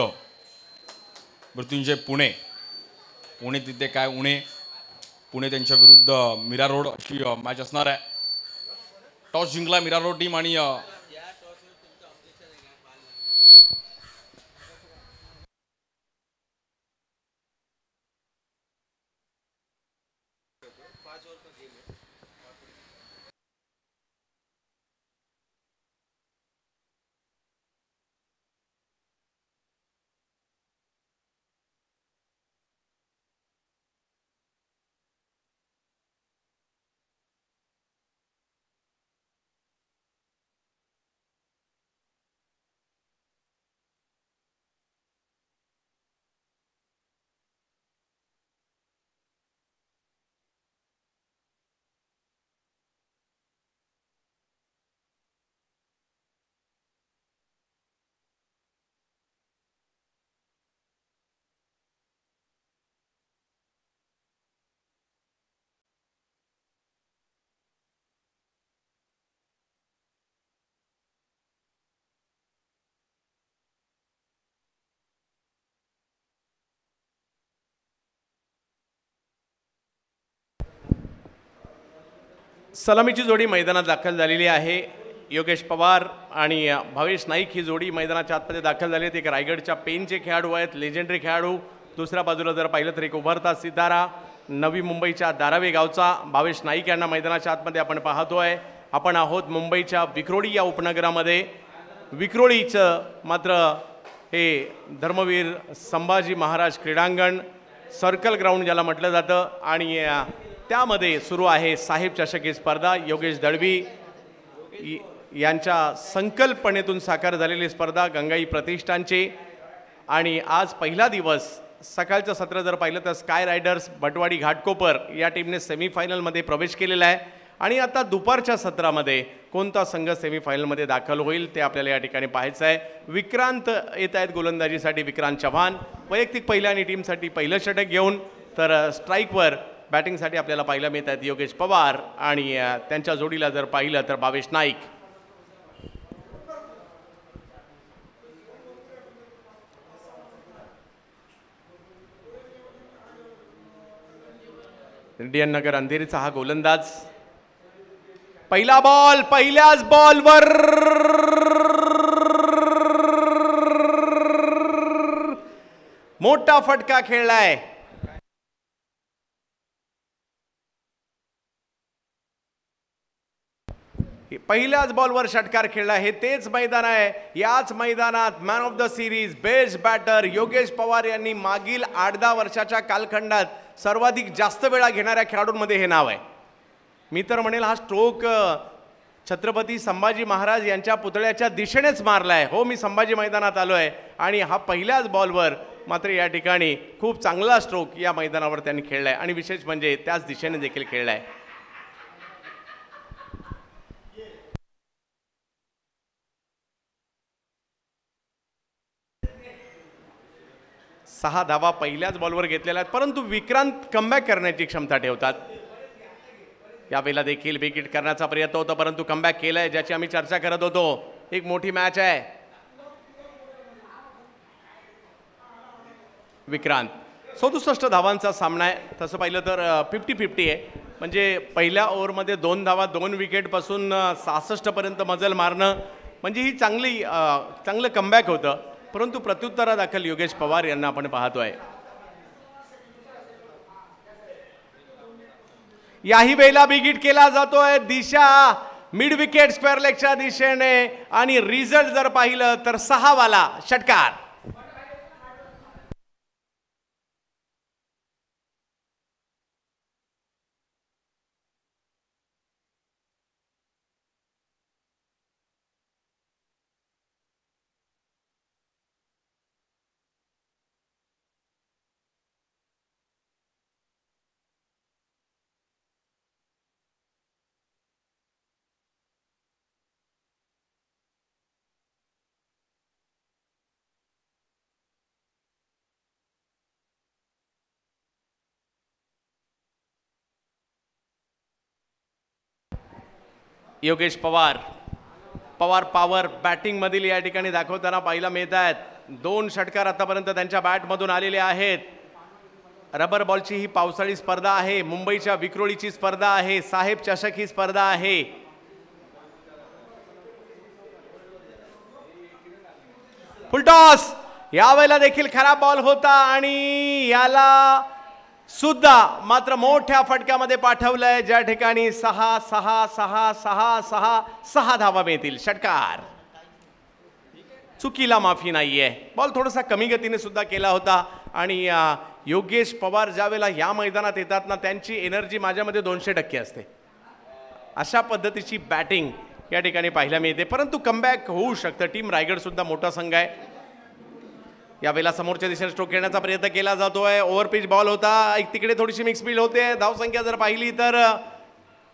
मृत्युंजय पुणे. पुणे तिथे काय उणे, पुणे त्यांच्या विरुद्ध मीरा रोड अशी मॅच असणार आहे. टॉस जिंकला मीरा रोड टीम आणि सलामीची जोडी मैदानात दाखल झालेली आहे. योगेश पवार आणि भावेश नाईक ही जोडी मैदानाच्या आतमध्ये दाखल झाली आहेत. एक रायगडच्या पेनचे खेळाडू आहेत, लेजेंडरी खेळाडू. दुसऱ्या बाजूला जर पाहिलं तर एक उभरता सितारा नवी मुंबईच्या धारावी गावचा भावेश नाईक यांना मैदानाच्या आतमध्ये आपण पाहतोय. आपण आहोत मुंबईच्या विक्रोळी या उपनगरामध्ये. विक्रोळीचं मात्र हे धर्मवीर संभाजी महाराज क्रीडांगण, सर्कल ग्राउंड ज्याला म्हटलं जातं, आणि त्यामध्ये सुरू आहे साहेब चषक ही स्पर्धा. योगेश दळवी यांच्या संकल्पनेतून साकार झालेली स्पर्धा गंगाई प्रतिष्ठानची. आणि आज पहिला दिवस, सकाळचं सत्र जर पाहिलं तर स्काय रायडर्स भटवाडी घाटकोपर या टीमने सेमीफायनलमध्ये प्रवेश केलेला आहे. आणि आता दुपारच्या सत्रामध्ये कोणता संघ सेमीफायनलमध्ये दाखल होईल ते आपल्याला या ठिकाणी पाहायचं आहे. विक्रांत येत आहेत गोलंदाजीसाठी, विक्रांत चव्हाण वैयक्तिक पहिल्या आणि टीमसाठी पहिलं षटक घेऊन. तर स्ट्राईकवर बॅटिंगसाठी आपल्याला पाहायला मिळत आहेत योगेश पवार आणि त्यांच्या जोडीला जर पाहिलं तर भावेश नाईक. इंडियन नगर अंधेरीचा हा गोलंदाज. पहिला बॉल, पहिल्याच बॉलवर मोठा फटका खेळलाय. पहिल्याच बॉलवर षटकार खेळला. हे तेच मैदान आहे, याच मैदानात man of the series best batter Yogesh Pawar यांनी मागील 8-10 वर्षाच्या कालखंडात सर्वाधिक जास्त वेळा घेणाऱ्या खेळाडूंमध्ये हे नाव आहे. मी तर म्हणेल हा स्ट्रोक छत्रपती संभाजी महाराज यांच्या पुतळ्याच्या दिशेनेच मारलाय. हो, मी संभाजी मैदानात आलो आहे आणि हा पहिल्याच बॉलवर मात्र या ठिकाणी खूप चांगला स्ट्रोक या मैदानावर त्यांनी खेळलाय आणि विशेष म्हणजे त्याच दिशेने देखील खेळलाय. सहा धावा पहिल्याच बॉलवर घेतलेल्या आहेत, परंतु विक्रांत कमबॅक करण्याची क्षमता ठेवतात. यावेळेला देखील विकेट करण्याचा प्रयत्न होता, परंतु कमबॅक केलाय, ज्याची आम्ही चर्चा करत होतो. एक मोठी मॅच आहे. विक्रांत 67 धावांचा सामना आहे. तसं पाहिलं तर 50-50 आहे. म्हणजे पहिल्या ओव्हरमध्ये 2 धावा 2 विकेटपासून 66 पर्यंत मजल मारणं म्हणजे ही चांगलं कमबॅक होतं. परंतु प्रत्युत्तरादाखल योगेश पवार यांना आपण पाहतोय. याही वेळेला बिगिट केला जातोय. दिशा मिड विकेट स्क्वेअर लेगच्या दिशेने आणि रिझल्ट जर पाहिलं तर 6 वाला षटकार. योगेश पवार पॉवर बॅटिंग मधील या ठिकाणी दाखवताना पाहायला मिळत आहेत. 2 षटकार आतापर्यंत त्यांच्या बॅटमधून आलेले आहेत. रबर बॉलची ही पावसाळी स्पर्धा आहे. मुंबईच्या विक्रोळीची स्पर्धा आहे. साहेब चषक ही स्पर्धा आहे. फुलटॉस यावेळेला देखील खराब बॉल होता आणि याला सुद्धा मात्र मोठ्या फटक्यामध्ये पाठवलंय, ज्या ठिकाणी 6 धावा मिळतील. षटकार, चुकीला माफी नाहीये. बॉल थोडासा कमी गतीने सुद्धा केला होता आणि योगेश पवार ज्या वेळेला या मैदानात येतात ना, त्यांची एनर्जी माझ्यामध्ये 200% असते. अशा पद्धतीची बॅटिंग या ठिकाणी पाहायला मिळते, परंतु कमबॅक होऊ शकतं. टीम रायगड सुद्धा मोठा संघ आहे. यावेळेला समोरच्या दिशेने स्ट्रोक खेळण्याचा प्रयत्न केला जातोय. ओव्हरपिच बॉल होता, एक तिकडे थोडीशी मिक्स फील्ड होते. धावसंख्या जर पाहिली तर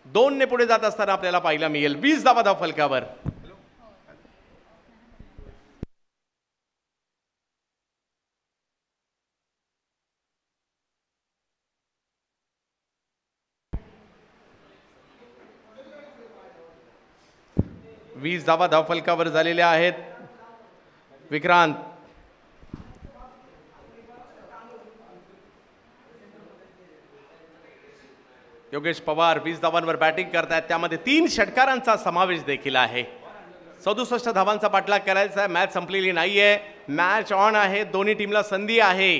2 ने पुढे जात असताना आपल्याला पाहायला मिळेल. 20 धावा धाव फलकावर. वीस धावा धावफलकावर झालेल्या आहेत. विक्रांत योगेश पवार 20 धावांवर बॅटिंग करतायत, त्यामध्ये 3 षटकारांचा समावेश देखील आहे. 67 धावांचा पाठलाग करायचा आहे. मॅच संपलेली नाहीये, मॅच ऑन आहे. दोन्ही टीमला संधी आहे,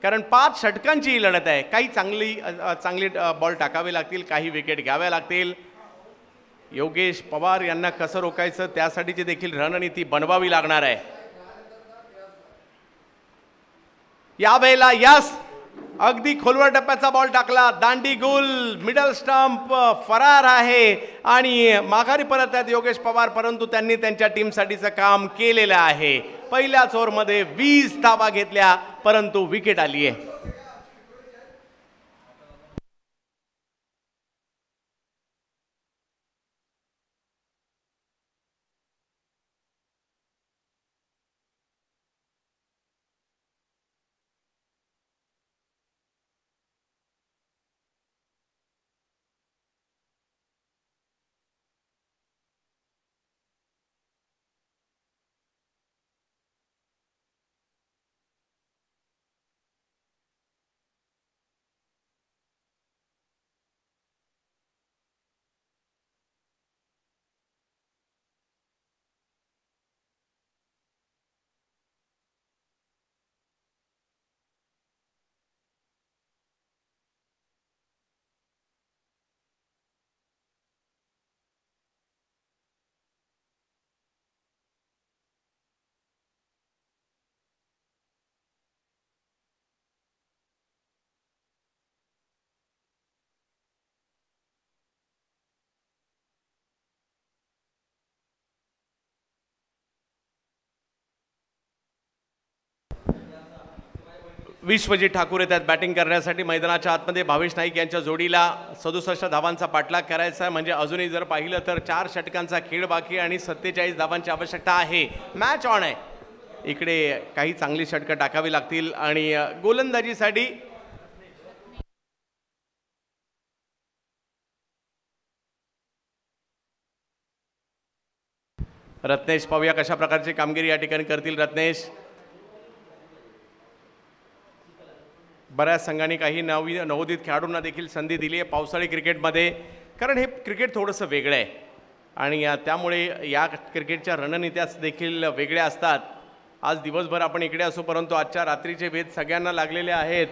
कारण 5 षटकांची ही लढत आहे. काही चांगली बॉल टाकावे लागतील, काही विकेट घ्याव्या लागतील. योगेश पवार यांना कसं रोखायचं त्यासाठीची देखील रणनीती बनवावी लागणार आहे. यावेळेला यास अगदी खोलवर टप्प्याचा बॉल टाकला, दांडी गुल, मिडल स्टंप फरार आहे आणि माघारी परत आहेत योगेश पवार, परंतु त्यांनी त्यांच्या टीमसाठीचं काम केलेलं आहे. पहिल्याच ओव्हरमध्ये 20 धावा घेतल्या, परंतु विकेट आली आहे. विश्वजीत ठाकूर येतात बॅटिंग करण्यासाठी मैदानाच्या आतमध्ये. भावेश नाईक यांच्या जोडीला 67 धावांचा पाठलाग करायचा आहे, म्हणजे अजूनही जर पाहिलं तर 4 षटकांचा खेळ बाकी आणि 47 धावांची आवश्यकता आहे. मॅच ऑन आहे. इकडे काही चांगली षटकं टाकावी लागतील आणि गोलंदाजीसाठी रत्नेश, पाहूया कशा प्रकारची कामगिरी या ठिकाणी करतील रत्नेश. बऱ्याच संघांनी काही नवोदित खेळाडूंना देखील संधी दिली आहे पावसाळी क्रिकेटमध्ये, कारण हे क्रिकेट थोडंसं वेगळं आहे आणि त्यामुळे या क्रिकेटच्या रणनीत्या देखील वेगळ्या असतात. आज दिवसभर आपण इकडे असू, परंतु आजच्या रात्रीचे भेद सगळ्यांना लागलेले आहेत.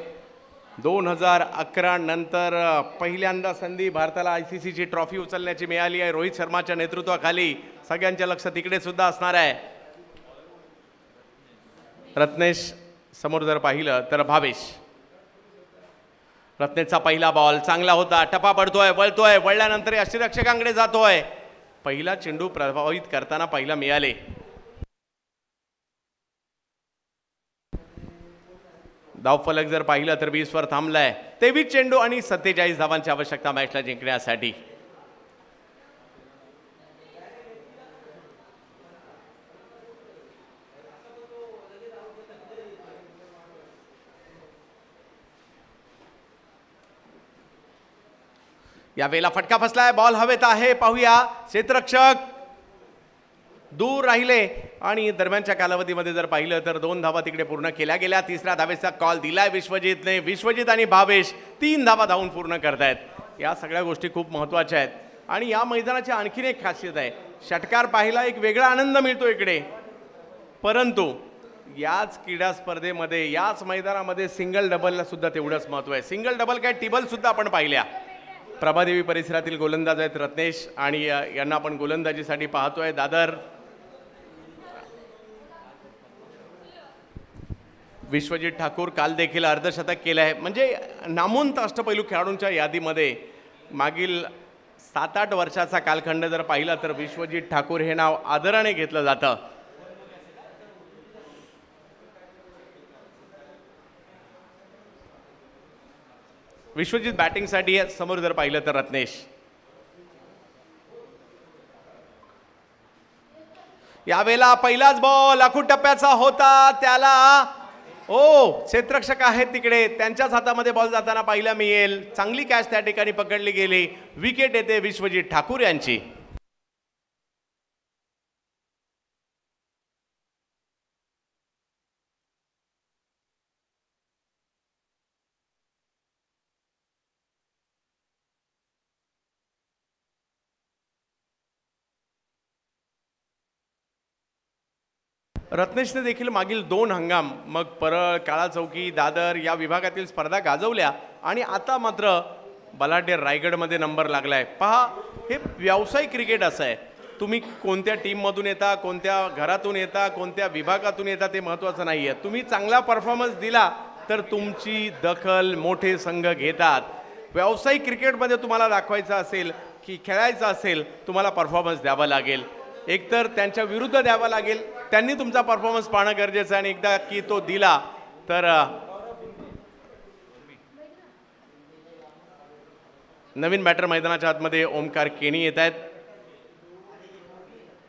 2011 नंतर पहिल्यांदा संधी भारताला ICCची ट्रॉफी उचलण्याची मिळाली आहे. रोहित शर्माच्या नेतृत्वाखाली सगळ्यांच्या लक्ष तिकडे सुद्धा असणार आहे. रत्नेश समोर जर पाहिलं तर भावेश. रत्नेशचा पहिला बॉल चांगला होता, टपा पडतोय, वळतोय, वळल्यानंतर यष्टिरक्षकांकडे जातोय. पहिला चेंडू प्रभावित करताना पहिला मिळाले. धावफलक जर पाहिलं तर 20 वर थांबलाय. 23 चेंडू आणि 47 धावांची आवश्यकता मॅचला जिंकण्यासाठी. या वेळेला फटका फसलाय, बॉल हवेत आहे. पाहूया क्षेत्ररक्षक दूर राहिले आणि दरम्यानच्या कालावधीमध्ये जर पाहिलं तर 2 धावा तिकडे पूर्ण केल्या गेल्या. तिसऱ्या धावेचा कॉल दिलाय विश्वजितने. विश्वजित आणि भावेश 3 धावा धावून पूर्ण करतायत. या सगळ्या गोष्टी खूप महत्त्वाच्या आहेत आणि या मैदानाची आणखीन एक खासियत आहे, षटकार पाहिला एक वेगळा आनंद मिळतो इकडे, परंतु याच क्रीडा स्पर्धेमध्ये याच मैदानामध्ये सिंगल डबलला सुद्धा तेवढंच महत्त्व आहे. सिंगल डबल काय टिबल सुद्धा आपण पाहिल्या. प्रभादेवी परिसरातील गोलंदाज आहेत रत्नेश आणि यांना आपण गोलंदाजीसाठी पाहतोय. दादर विश्वजित ठाकूर काल देखील अर्धशतक केलं आहे. म्हणजे नामवंत अष्टपैलू खेळाडूंच्या यादीमध्ये मागील 7-8 वर्षाचा कालखंड जर पाहिला तर विश्वजित ठाकूर हे नाव आदराने घेतलं जातं. विश्वजित बॅटिंगसाठी समोर जर पाहिलं तर रत्नेश. यावेळेला पहिलाच बॉल आखूड टप्प्याचा होता. त्याला क्षेत्ररक्षक आहेत तिकडे, त्यांच्याच हातामध्ये बॉल जाताना पाहायला मिळेल. चांगली कॅच त्या ठिकाणी पकडली गेली. विकेट येते विश्वजित ठाकूर यांची. रत्नेशने देखील मागील 2 हंगाम मग परळ, काळा चौकी, दादर या विभागातील स्पर्धा गाजवल्या आणि आता मात्र बलाढ्य रायगडमध्ये नंबर लागलाय. पहा, हे व्यावसायिक क्रिकेट असं आहे. तुम्ही कोणत्या टीममधून येता, कोणत्या घरातून येता, कोणत्या विभागातून येता ते महत्त्वाचं नाही आहे. तुम्ही चांगला परफॉर्मन्स दिला तर तुमची दखल मोठे संघ घेतात. व्यावसायिक क्रिकेटमध्ये तुम्हाला दाखवायचं असेल की खेळायचं असेल, तुम्हाला परफॉर्मन्स द्यावा लागेल. एकतर त्यांच्या विरुद्ध द्यावा लागेल, त्यांनी तुमचा परफॉर्मन्स पाहणं गरजेचं आहे आणि एकदा की तो दिला तर नवीन बॅटर मैदानाच्या आतमध्ये ओमकार केनी येत आहेत.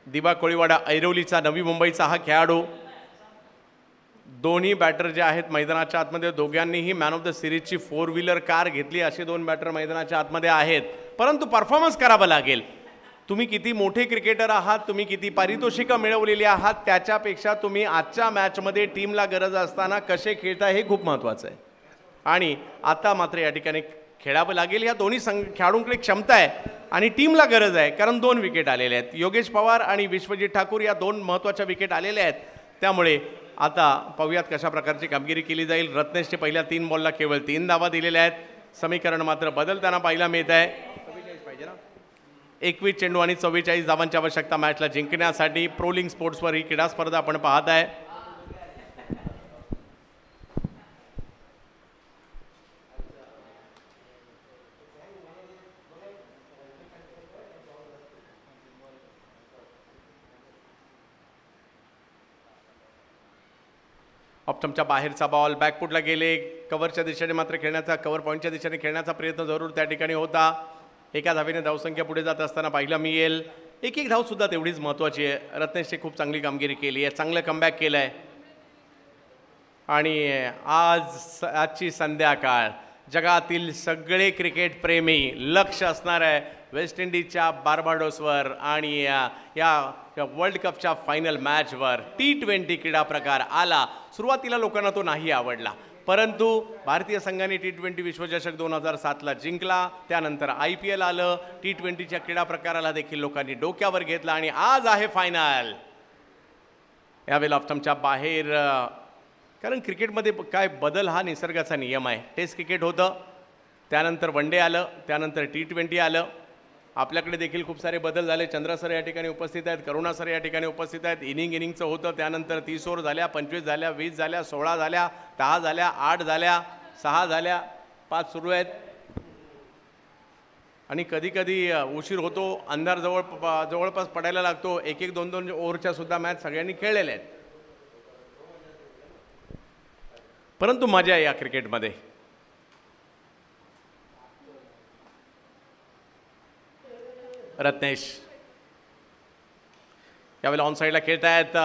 दिवा कोळीवाडा ऐरोलीचा, नवी मुंबईचा हा खेळाडू. दोन्ही बॅटर जे आहेत मैदानाच्या आतमध्ये, दोघांनीही मॅन ऑफ द सिरीजची 4 व्हीलर कार घेतली. असे 2 बॅटर मैदानाच्या आतमध्ये आहेत, परंतु परफॉर्मन्स करावा लागेल. तुम्ही किती मोठे क्रिकेटर आहात, तुम्ही किती पारितोषिकं मिळवलेली आहात, त्याच्यापेक्षा तुम्ही आजच्या मॅचमध्ये टीमला गरज असताना कसे खेळता हे खूप महत्त्वाचं आहे. आणि आता मात्र या ठिकाणी खेळावं लागेल. या दोन्ही खेळाडूंकडे क्षमता आहे आणि टीमला गरज आहे, कारण 2 विकेट आलेले आहेत. योगेश पवार आणि विश्वजित ठाकूर या 2 महत्त्वाच्या विकेट आलेल्या आहेत. त्यामुळे आता पाहूयात कशा प्रकारची कामगिरी केली जाईल. रत्नेशने पहिल्या 3 बॉलला केवळ 3 धावा दिलेल्या आहेत. समीकरण मात्र बदलताना पाहायला मिळत आहे. 21 चेंडू आणि 44 धावांची आवश्यकता मॅचला जिंकण्यासाठी. प्रोलिंग स्पोर्ट्सवर ही क्रीडा स्पर्धा आपण पाहत आहे. ऑप्टमच्या बाहेरचा बॉल बॅकफुटला गेले. कव्हरच्या दिशेने मात्र खेळण्याचा, कव्हर पॉईंटच्या दिशेने खेळण्याचा प्रयत्न जरूर त्या ठिकाणी होता. एका धावेने धावसंख्या पुढे जात असताना पाहायला मिळेल. एक धाव सुद्धा तेवढीच महत्त्वाची आहे. रत्नेशने खूप चांगली कामगिरी केली आहे, चांगलं कमबॅक केलं आहे. आणि आजची संध्याकाळ जगातील सगळे क्रिकेट प्रेमी लक्ष असणार आहे वेस्ट इंडिजच्या बार्बाडोसवर आणि या वर्ल्ड कपच्या फायनल मॅचवर. T20 क्रीडा प्रकार आला. सुरुवातीला लोकांना तो नाही आवडला, परंतु भारतीय संघाने T20 विश्वचषक 2007ला जिंकला. त्यानंतर IPL आलं. T20च्या क्रीडा प्रकाराला देखील लोकांनी डोक्यावर घेतला आणि आज आहे फायनल. यावेळेला ऑप्टमच्या बाहेर, कारण क्रिकेटमध्ये काय बदल हा निसर्गाचा नियम आहे. टेस्ट क्रिकेट होतं, त्यानंतर वन डे आलं, त्यानंतर T20 आलं. आपल्याकडे देखील खूप सारे बदल झाले. चंद्र सर या ठिकाणी उपस्थित आहेत, करुणा सर या ठिकाणी उपस्थित आहेत. इनिंगचं होतं, त्यानंतर 30 ओव्हर झाल्या, 25 झाल्या, 20 झाल्या, 16 झाल्या, 10 झाल्या, 8 झाल्या, 6 झाल्या, 5 सुरू आहेत. आणि कधी कधी उशीर होतो, अंधार जवळपास पडायला लागतो. 1-1, 2-2 ओव्हरच्या सुद्धा मॅच सगळ्यांनी खेळलेल्या आहेत. परंतु मजा आहे या क्रिकेटमध्ये. रत्नेश यावेळेला ऑन साईडला खेळतायत.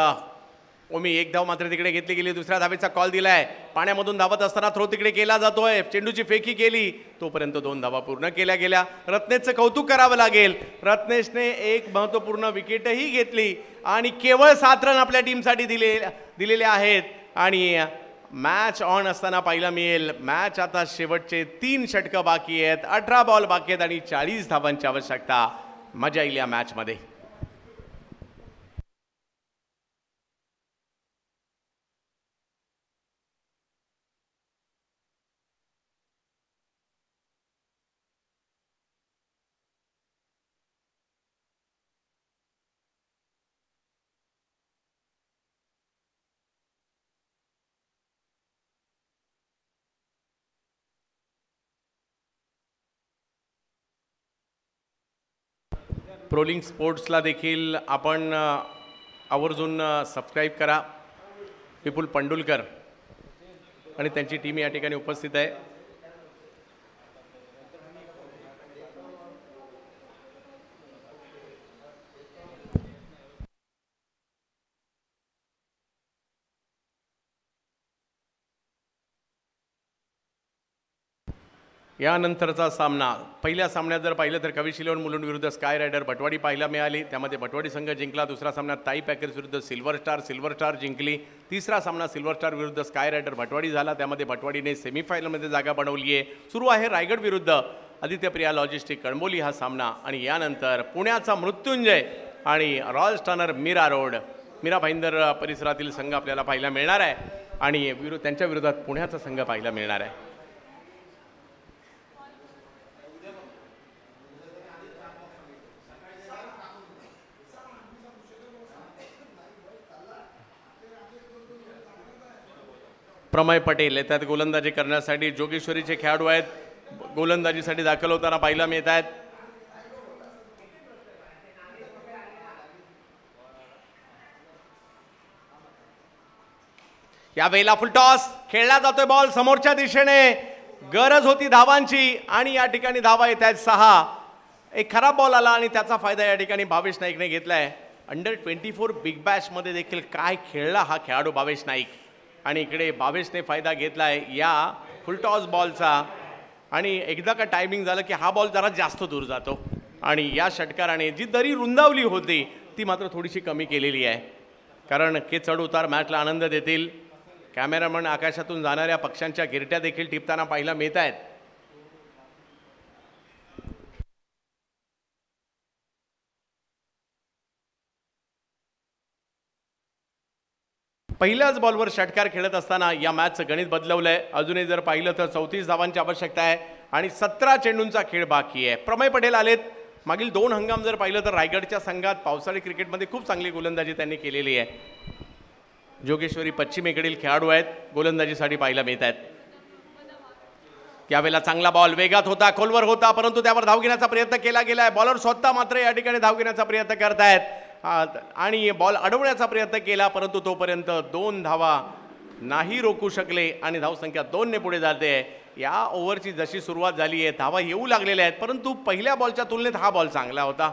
ओमी एक धाव मात्र तिकडे घेतली गेली, दुसऱ्या धावेचा कॉल दिलाय. पाण्यामधून धावत असताना थ्रो तिकडे केला जातोय, चेंडूची फेकी केली, तोपर्यंत 2 धावा पूर्ण केल्या गेल्या. रत्नेशचं कौतुक करावं लागेल, रत्नेशने एक महत्त्वपूर्ण विकेटही घेतली आणि केवळ 7 रन आपल्या टीमसाठी दिलेले आहेत. आणि मॅच ऑन असताना पाहायला मिळेल, मॅच आता शेवटचे 3 षटकं बाकी आहेत, 18 बॉल बाकी आहेत आणि 40 धावांची आवश्यकता. मजा येईल या मॅचमध्ये. प्रोलिंग स्पोर्ट्सला देखील आपण आवर्जून सबस्क्राईब करा. विपुल पंडुलकर आणि त्यांची टीम या ठिकाणी उपस्थित आहे. यानंतरचा सामना, पहिल्या सामन्यात जर पाहिलं तर कवी शिलोन मुलुंड विरुद्ध स्काय रायडर भटवाडी पाहायला मिळाली, त्यामध्ये भटवाडी संघ जिंकला. दुसरा सामना ताई पॅकर्स विरुद्ध सिल्वर स्टार जिंकली. तिसरा सामना सिल्वर स्टार विरुद्ध स्काय रायडर भटवाडी झाला, त्यामध्ये भटवाडीने सेमीफायनलमध्ये जागा बनवली आहे. सुरू आहे रायगड विरुद्ध आदित्य प्रिया लॉजिस्टिक कळंबोली हा सामना. आणि यानंतर पुण्याचा मृत्युंजय आणि रॉयल स्टर्नर मीरा भाईंदर परिसरातील संघ आपल्याला पाहायला मिळणार आहे आणि त्यांच्या विरोधात पुण्याचा संघ पाहायला मिळणार आहे. प्रमय पटेल येतात गोलंदाजी करण्यासाठी. जोगेश्वरीचे खेळाडू आहेत, गोलंदाजीसाठी दाखल होताना पाहायला मिळत आहेत. यावेळेला फुलटॉस खेळला जातोय, बॉल समोरच्या दिशेने, गरज होती धावांची आणि या ठिकाणी धावा येत आहेत 6. एक खराब बॉल आला आणि त्याचा फायदा या ठिकाणी भावेश नाईकने घेतलाय. अंडर 24 बिग बॅश मध्ये देखील काय खेळला हा खेळाडू भावेश नाईक, आणि इकडे भावेशने फायदा घेतलाय या फुलटॉस बॉलचा. आणि एकदा का टायमिंग झालं की हा बॉल जरा जास्त दूर जातो आणि या षटकाराने जी दरी रुंदावली होती ती मात्र थोडीशी कमी केलेली आहे, कारण के चढ उतार मॅचला आनंद देतील. कॅमेरामन आकाशातून जाणाऱ्या पक्ष्यांच्या गिरट्या देखील टिपताना पाहायला मिळत आहेत. पहिल्याच बॉलवर षटकार खेळत असताना या मॅचचं गणित बदलवलंय. अजूनही जर पाहिलं तर 34 धावांची आवश्यकता आहे आणि 17 चेंडूंचा खेळ बाकी आहे. प्रमय पटेल आलेत. मागील 2 हंगाम जर पाहिलं तर रायगडच्या संघात पावसाळी क्रिकेटमध्ये खूप चांगली गोलंदाजी त्यांनी केलेली आहे. जोगेश्वरी पश्चिमेकडील खेळाडू आहेत, गोलंदाजीसाठी पाहायला मिळत आहेत. यावेळेला चांगला बॉल वेगात होता, खोलवर होता, परंतु त्यावर धाव घेण्याचा प्रयत्न केला गेलाय. बॉलर स्वतः मात्र या ठिकाणी धाव घेण्याचा प्रयत्न करतायत आणि बॉल अडवण्याचा प्रयत्न केला, परंतु तोपर्यंत 2 धावा नाही रोखू शकले आणि धावसंख्या 2 ने पुढे जाते. या ओव्हरची जशी सुरुवात झाली आहे धावा येऊ लागलेल्या आहेत, परंतु पहिल्या बॉलच्या तुलनेत हा बॉल चांगला होता.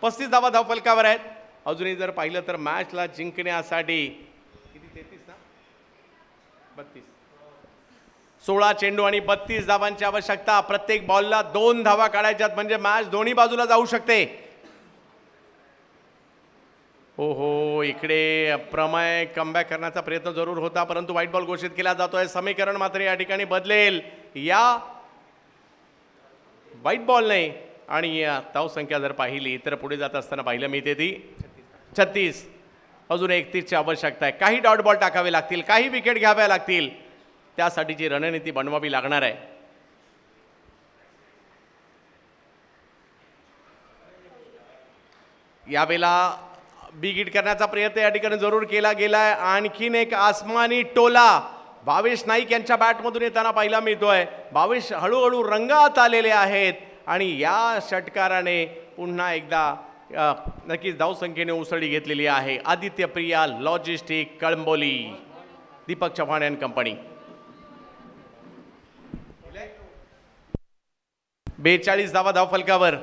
35 धावा धावफलकावर आहेत. अजूनही जर पाहिलं तर मॅचला जिंकण्यासाठी किती 33 ना 32 16 चेंडू आणि 32 धावांची आवश्यकता. प्रत्येक बॉलला 2 धावा काढायच्यात म्हणजे मॅच दोन्ही बाजूला जाऊ शकते. हो इकडे प्रमय कमबॅक करण्याचा प्रयत्न जरूर होता, परंतु व्हाईट बॉल घोषित केला जातोय. समीकरण मात्र या ठिकाणी बदलेल या व्हाईट बॉल नाही. आणि धावसंख्या जर पाहिली तर पुढे जात असताना पाहिलं मिळते ती 36. अजून 31 ची आवश्यकता आहे. काही डॉट बॉल टाकावे लागतील, काही विकेट घ्याव्या लागतील, त्यासाठीची रणनीती बनवावी लागणार आहे. यावेळेला बिग हिट करण्याचा प्रयत्न या ठिकाणी जरूर केला गेलाय. आणखीन एक आसमानी टोला भावेश नाईक यांच्या बॅटमधून येताना पाहायला मिळतोय. भावेश हळूहळू रंगात आलेले आहेत आणि या षटकाराने पुन्हा एकदा नक्कीच धावसंख्येने उसळी घेतलेली आहे. Aditya Priya logistic Kalamboli, Deepak Chavan and company. 42 धावा धावफलकावर.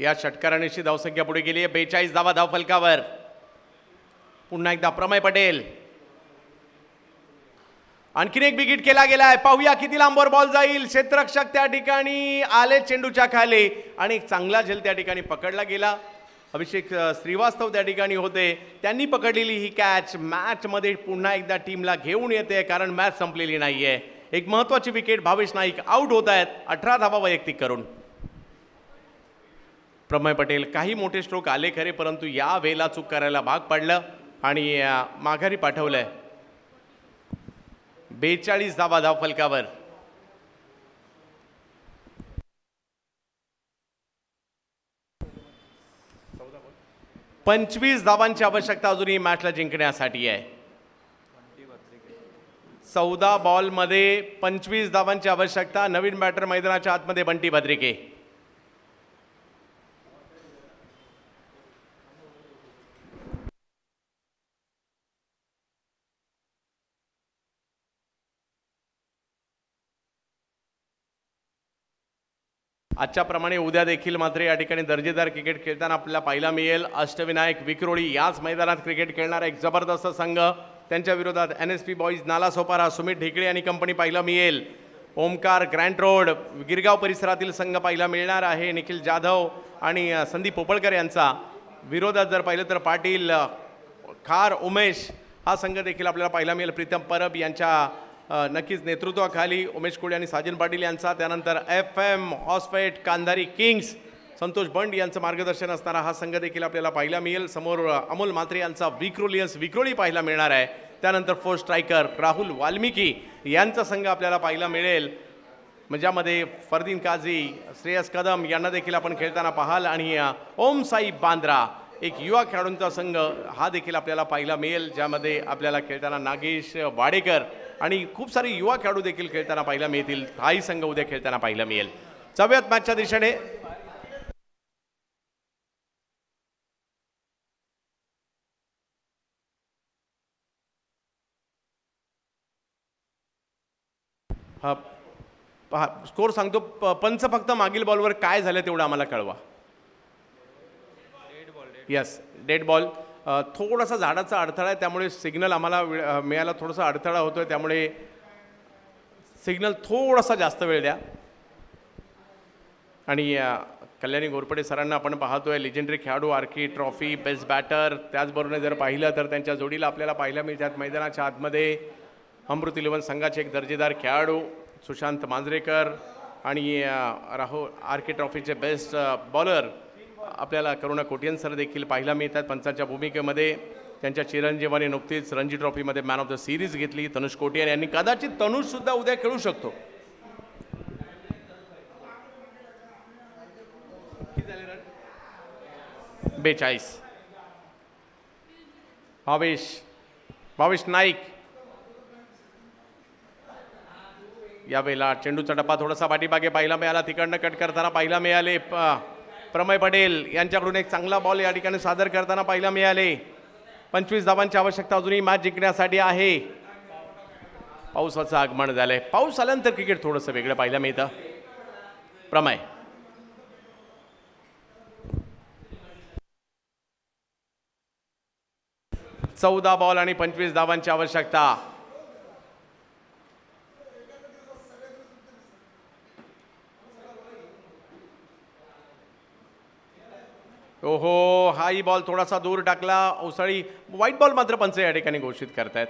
या षटकारानेशी धावसंख्या पुढे गेली आहे 42 धावा धावफलकावर. पुन्हा एकदा प्रमय पटेल. आणखीन एक विकेट केला गेलाय. पाहूया किती लांबवर बॉल जाईल. क्षेत्ररक्षक त्या ठिकाणी आले चेंडूच्या खाली आणि एक चांगला झेल त्या ठिकाणी पकडला गेला. अभिषेक श्रीवास्तव त्या ठिकाणी होते, त्यांनी पकडलेली ही कॅच मॅचमध्ये पुन्हा एकदा टीमला घेऊन येते, कारण मॅच संपलेली नाहीये. एक महत्त्वाची विकेट. भावेश नाईक आउट होत आहेत 18 धावा वैयक्तिक करून. प्रमय पटेल काही मोठे स्ट्रोक आले खरे, परंतु या वेळेला चूक करायला भाग पडलं आणि माघारी पाठवलंय. 42 धावा धावफलकावर. 25 धावांची आवश्यकता अजूनही मॅचला जिंकण्यासाठी आहे. 14 बॉलमध्ये 25 धावांची आवश्यकता. नवीन बॅटर मैदानाच्या आतमध्ये बंटी भद्रिके. आजच्या प्रमाणे उद्या देखील मात्र या ठिकाणी दर्जेदार क्रिकेट खेळताना आपल्याला पाहायला मिळेल. अष्टविनायक विक्रोळी याच मैदानात क्रिकेट खेळणारा एक जबरदस्त संघ, त्यांच्या विरोधात NSP बॉईज नालासोपारा सुमित ढेकळे आणि कंपनी पाहायला मिळेल. ओमकार ग्रँड रोड गिरगाव परिसरातील संघ पाहायला मिळणार आहे. निखिल जाधव आणि संदीप पोपळकर यांचा. विरोधात जर पाहिलं तर पाटील खार उमेश हा संघ देखील आपल्याला पाहायला मिळेल. प्रीतम परब यांच्या नक्कीच नेतृत्वाखाली उमेश कोळी आणि साजन पाटील यांचा. त्यानंतर FM हॉस्फेट कांधारी किंग्स संतोष बंड यांचं मार्गदर्शन असणारा हा संघ देखील आपल्याला पाहायला मिळेल. समोर अमोल म्हात्रे यांचा विक्रोलियन्स विक्रोळी पाहायला मिळणार आहे. त्यानंतर फोर स्ट्रायकर राहुल वाल्मिकी यांचा संघ आपल्याला पाहायला मिळेल, ज्यामध्ये फरदीन काझी श्रेयस कदम यांना देखील आपण खेळताना पाहाल आणि ओम साई बांद्रा एक युवा खेळाडूंचा संघ हा देखील आपल्याला पाहायला मिळेल, ज्यामध्ये आपल्याला खेळताना नागेश वाडेकर आणि खूप सारे युवा खेळाडू देखील खेळताना पाहायला मिळतील. हाही संघ उद्या खेळताना पाहायला मिळेल. जाऊयात मॅचच्या दिशेने. पहा स्कोर सांगतो. पंच फक्त मागील बॉलवर काय झालं तेवढं आम्हाला कळवा. Yes, dead ball. थोडासा झाडाचा अडथळा आहे, त्यामुळे सिग्नल आम्हाला मिळायला थोडासा अडथळा होतोय, त्यामुळे सिग्नल थोडासा जास्त वेळ द्या. आणि कल्याणी घोरपडे सरांना आपण पाहतोय, लेजेंडरी खेळाडू, आर्की ट्रॉफी, बेस्ट बॅटर. त्याचबरोबर जर पाहिलं तर त्यांच्या जोडीला आपल्याला पाहायला मिळतात मैदानाच्या आतमध्ये अमृत 11 संघाचे एक दर्जेदार खेळाडू सुशांत मांजरेकर आणि राहुल आर्की ट्रॉफीचे बेस्ट बॉलर आपल्याला करुणा कोटियन सर देखील पाहायला मिळतात पंचांच्या भूमिकेमध्ये. त्यांच्या चिरंजीवाने नुकतीच रणजी ट्रॉफीमध्ये मॅन ऑफ द सिरीज घेतली. तनुष कोटियन यांनी, कदाचित तनुष सुद्धा उद्या खेळू शकतो. 42. भावेश नाईक. यावेळेला चेंडूचा डब्बा थोडासा पाठीमागे पाहायला मिळाला, तिकडनं कट करताना पाहायला मिळाले. प्रमय पटेल यांच्याकडून एक चांगला बॉल या ठिकाणी सादर करताना पाहायला मिळाले. 25 धावांची आवश्यकता अजूनही मॅच जिंकण्यासाठी आहे. पावसाचं आगमन झालंय. पाऊस आल्यानंतर क्रिकेट थोडंसं वेगळं पाहायला मिळतं. प्रमय. चौदा बॉल आणि 25 धावांची आवश्यकता. ओहो, हाही बॉल थोडासा दूर टाकला. ओसाळी व्हाईट बॉल मात्र पंच या ठिकाणी घोषित करतायत.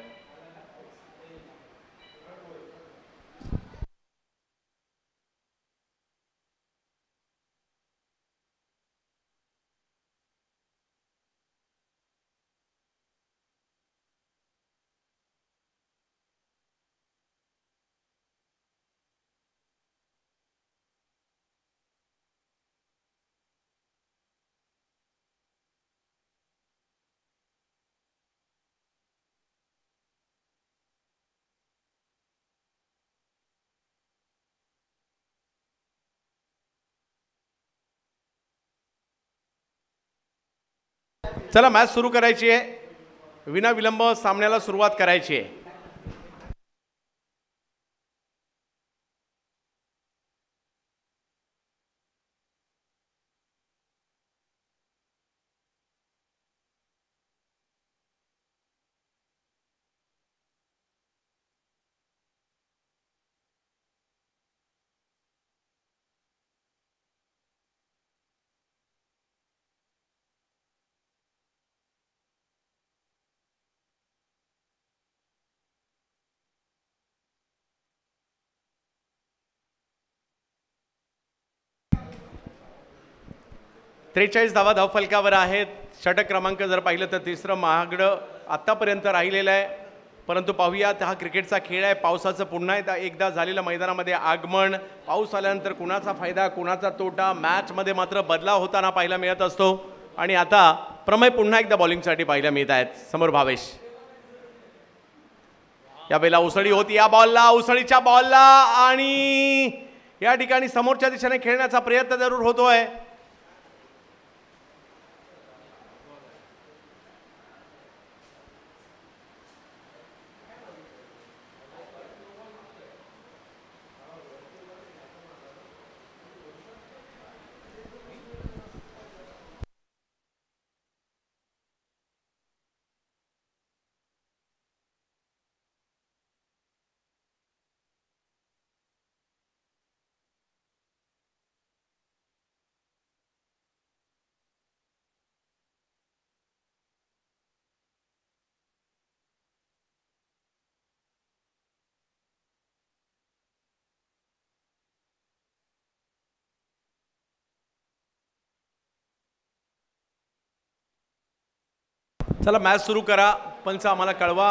चला मॅच सुरू करायची आहे. विना विलंब सामन्याला सुरुवात करायची आहे. 43 धावा धावफलकावर आहेत. षटक क्रमांक जर पाहिलं तर तिसरं महागडं आत्तापर्यंत राहिलेलं आहे. परंतु पाहूयात, हा क्रिकेटचा खेळ आहे. पावसाचं पुन्हा एकदा झालेलं मैदानामध्ये आगमन. पाऊस आल्यानंतर कुणाचा फायदा कुणाचा तोटा, मॅचमध्ये मात्र बदलाव होताना पाहायला मिळत असतो. आणि आता प्रमेय पुन्हा एकदा बॉलिंगसाठी पाहायला मिळत आहेत. समोर भावेश. यावेळेला उसळी होती या बॉलला, उसळीच्या बॉलला, आणि या ठिकाणी समोरच्या दिशेने खेळण्याचा प्रयत्न जरूर होतोय. चला मॅच सुरू करा. पंच आम्हाला कळवा.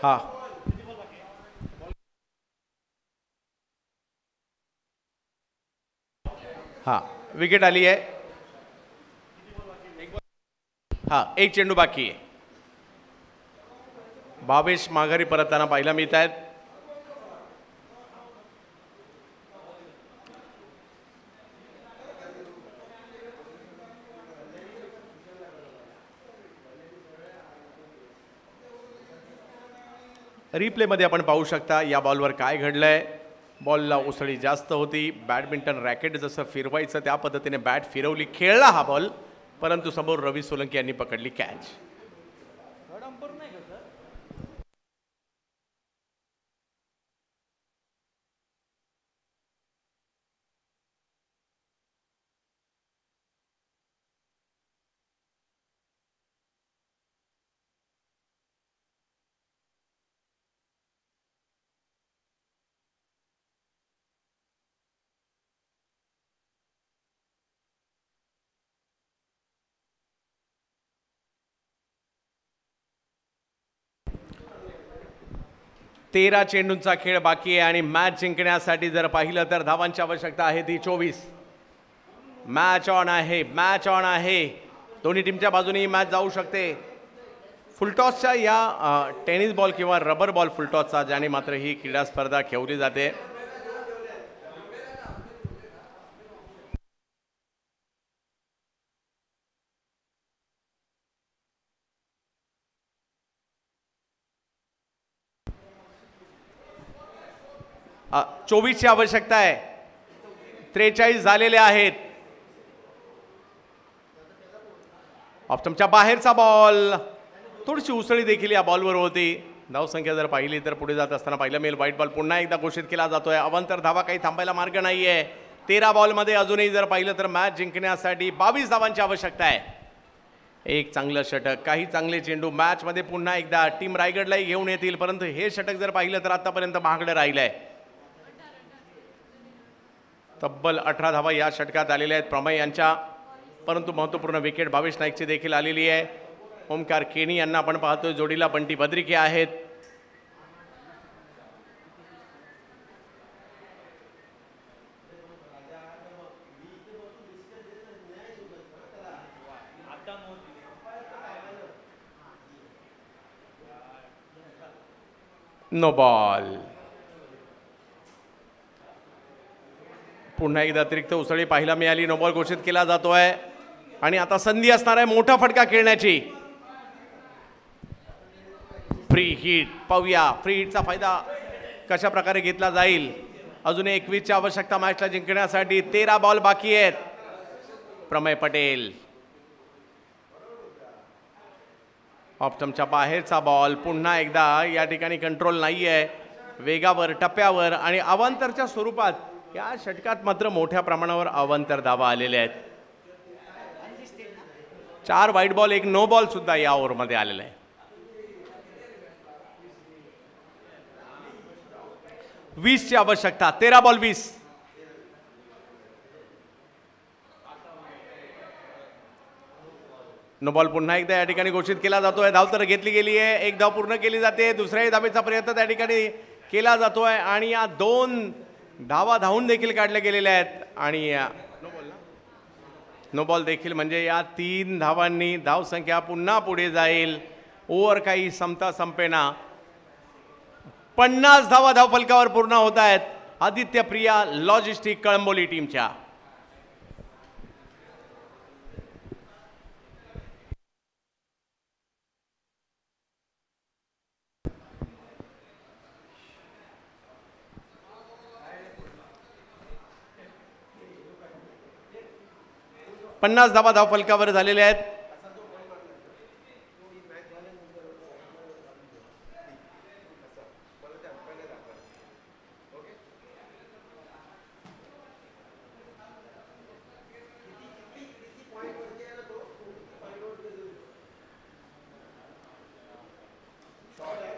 हा, हा, विकेट आली आहे. हा, एक चेंडू बाकी आहे. भावेश माघारी परतताना पाहायला मिळत आहेत. रिप्लेमध्ये आपण पाहू शकता या बॉलवर काय घडलंय. बॉलला उसळी जास्त होती. बॅडमिंटन रॅकेट जसं फिरवायचं त्या पद्धतीने बॅट फिरवली, खेळला हा बॉल, परंतु समोर रवी सोलंकी यांनी पकडली कॅच. तेरा चेंडूंचा खेळ बाकी आहे आणि मॅच जिंकण्यासाठी जर पाहिलं तर धावांची आवश्यकता आहे ती 24. मॅच ऑन आहे, मॅच ऑन आहे. दोन्ही टीमच्या बाजूने ही मॅच जाऊ शकते. फुलटॉसच्या या टेनिस बॉल किंवा रबर बॉल फुलटॉसचा, ज्याने मात्र ही क्रीडा स्पर्धा खेळली जाते. आ, 24ची आवश्यकता आहे. 43 झालेले आहेत. ऑप्टमच्या बाहेरचा बॉल, थोडीशी उसळी देखील या बॉलवर होती. धावसंख्या जर पाहिली तर पुढे जात असताना पाहिलं मिळेल. व्हाईट बॉल पुन्हा एकदा घोषित केला जातोय. अवांतर धावा काही थांबायला मार्ग नाहीये. 13 बॉलमध्ये अजूनही जर पाहिलं तर मॅच जिंकण्यासाठी 22 धावांची आवश्यकता आहे. एक चांगलं षटक, काही चांगले चेंडू. मॅचमध्ये पुन्हा एकदा टीम रायगडलाही घेऊन येतील, परंतु हे षटक जर पाहिलं तर आतापर्यंत महागडं राहिलंय. तब्बल 18 धावा या षटकात आलेल्या आहेत प्रमेय यांच्या, परंतु महत्त्वपूर्ण विकेट भावेश नाईकची देखील आलेली आहे. ओमकार केणी यांना आपण पाहतोय, जोडीला बंटी बद्रिके आहेत. No ball. पुन्हा एकदा अतिरिक्त उसळी पाहायला मिळाली. नो बॉल घोषित केला जातोय आणि आता संधी असणार आहे मोठा फटका खेळण्याची. फ्री हिट पाहूया, फ्री हिटचा फायदा कशा प्रकारे घेतला जाईल. अजून 21ची आवश्यकता मॅचला जिंकण्यासाठी. 13 बॉल बाकी आहेत. प्रमेय पटेल, ऑप्टमच्या बाहेरचा बॉल. पुन्हा एकदा या ठिकाणी कंट्रोल नाही आहे. वेगावर, टप्प्यावर आणि अवांतरच्या स्वरूपात या षटकात मात्र मोठ्या प्रमाणावर अवांतर धावा आलेले आहेत. 4 व्हाईट बॉल, 1 नो बॉल सुद्धा या ओव्हरमध्ये आलेला आहे. 20ची आवश्यकता. 13 बॉल 20. नो बॉल पुन्हा एकदा या ठिकाणी घोषित केला जातोय. धाव तर घेतली गेली आहे. एक धाव पूर्ण केली जाते. दुसऱ्याही धावेचा प्रयत्न त्या ठिकाणी केला जातोय आणि या 2 धावा धावून देखील काढल्या गेलेल्या आहेत आणि नो बॉल देखील म्हणजे या 3 धावांनी धावसंख्या पुन्हा पुढे जाईल. ओव्हर काही संपता संपेना. 50 धावा धावफलकावर पूर्ण होत आहेत आदित्य प्रिया लॉजिस्टिक कळंबोली टीमच्या. पन्नास धावा धावफलकावर झालेल्या आहेत.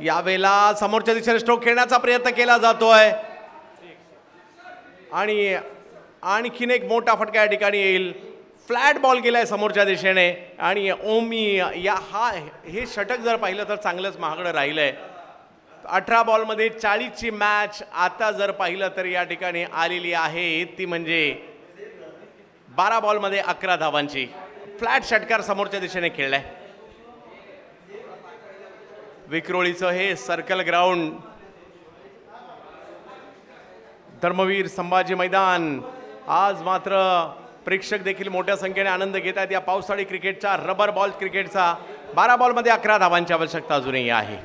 यावेळेला समोरच्या दिशेने स्ट्रोक खेळण्याचा प्रयत्न केला जातोय आणि आणखीन एक मोठा फटका या ठिकाणी येईल. फ्लॅट बॉल गेलाय समोरच्या दिशेने आणि ओमी हे षटक जर पाहिलं तर चांगलंच महागडं राहिलंय. 18 बॉलमध्ये 40ची मॅच आता जर पाहिलं तर या ठिकाणी आलेली आहे ती म्हणजे 12 बॉलमध्ये 11 धावांची. फ्लॅट षटकार समोरच्या दिशेने खेळलाय. विक्रोळीचं हे सर्कल ग्राउंड धर्मवीर संभाजी मैदान आज मात्र प्रेक्षक देखील मोठ्या संख्येने आनंद घेत आहेत या पावसाळी क्रिकेटचा, रबर बॉल क्रिकेटचा. 12 बॉलमध्ये 11 धावांची आवश्यकता अजूनही आहे.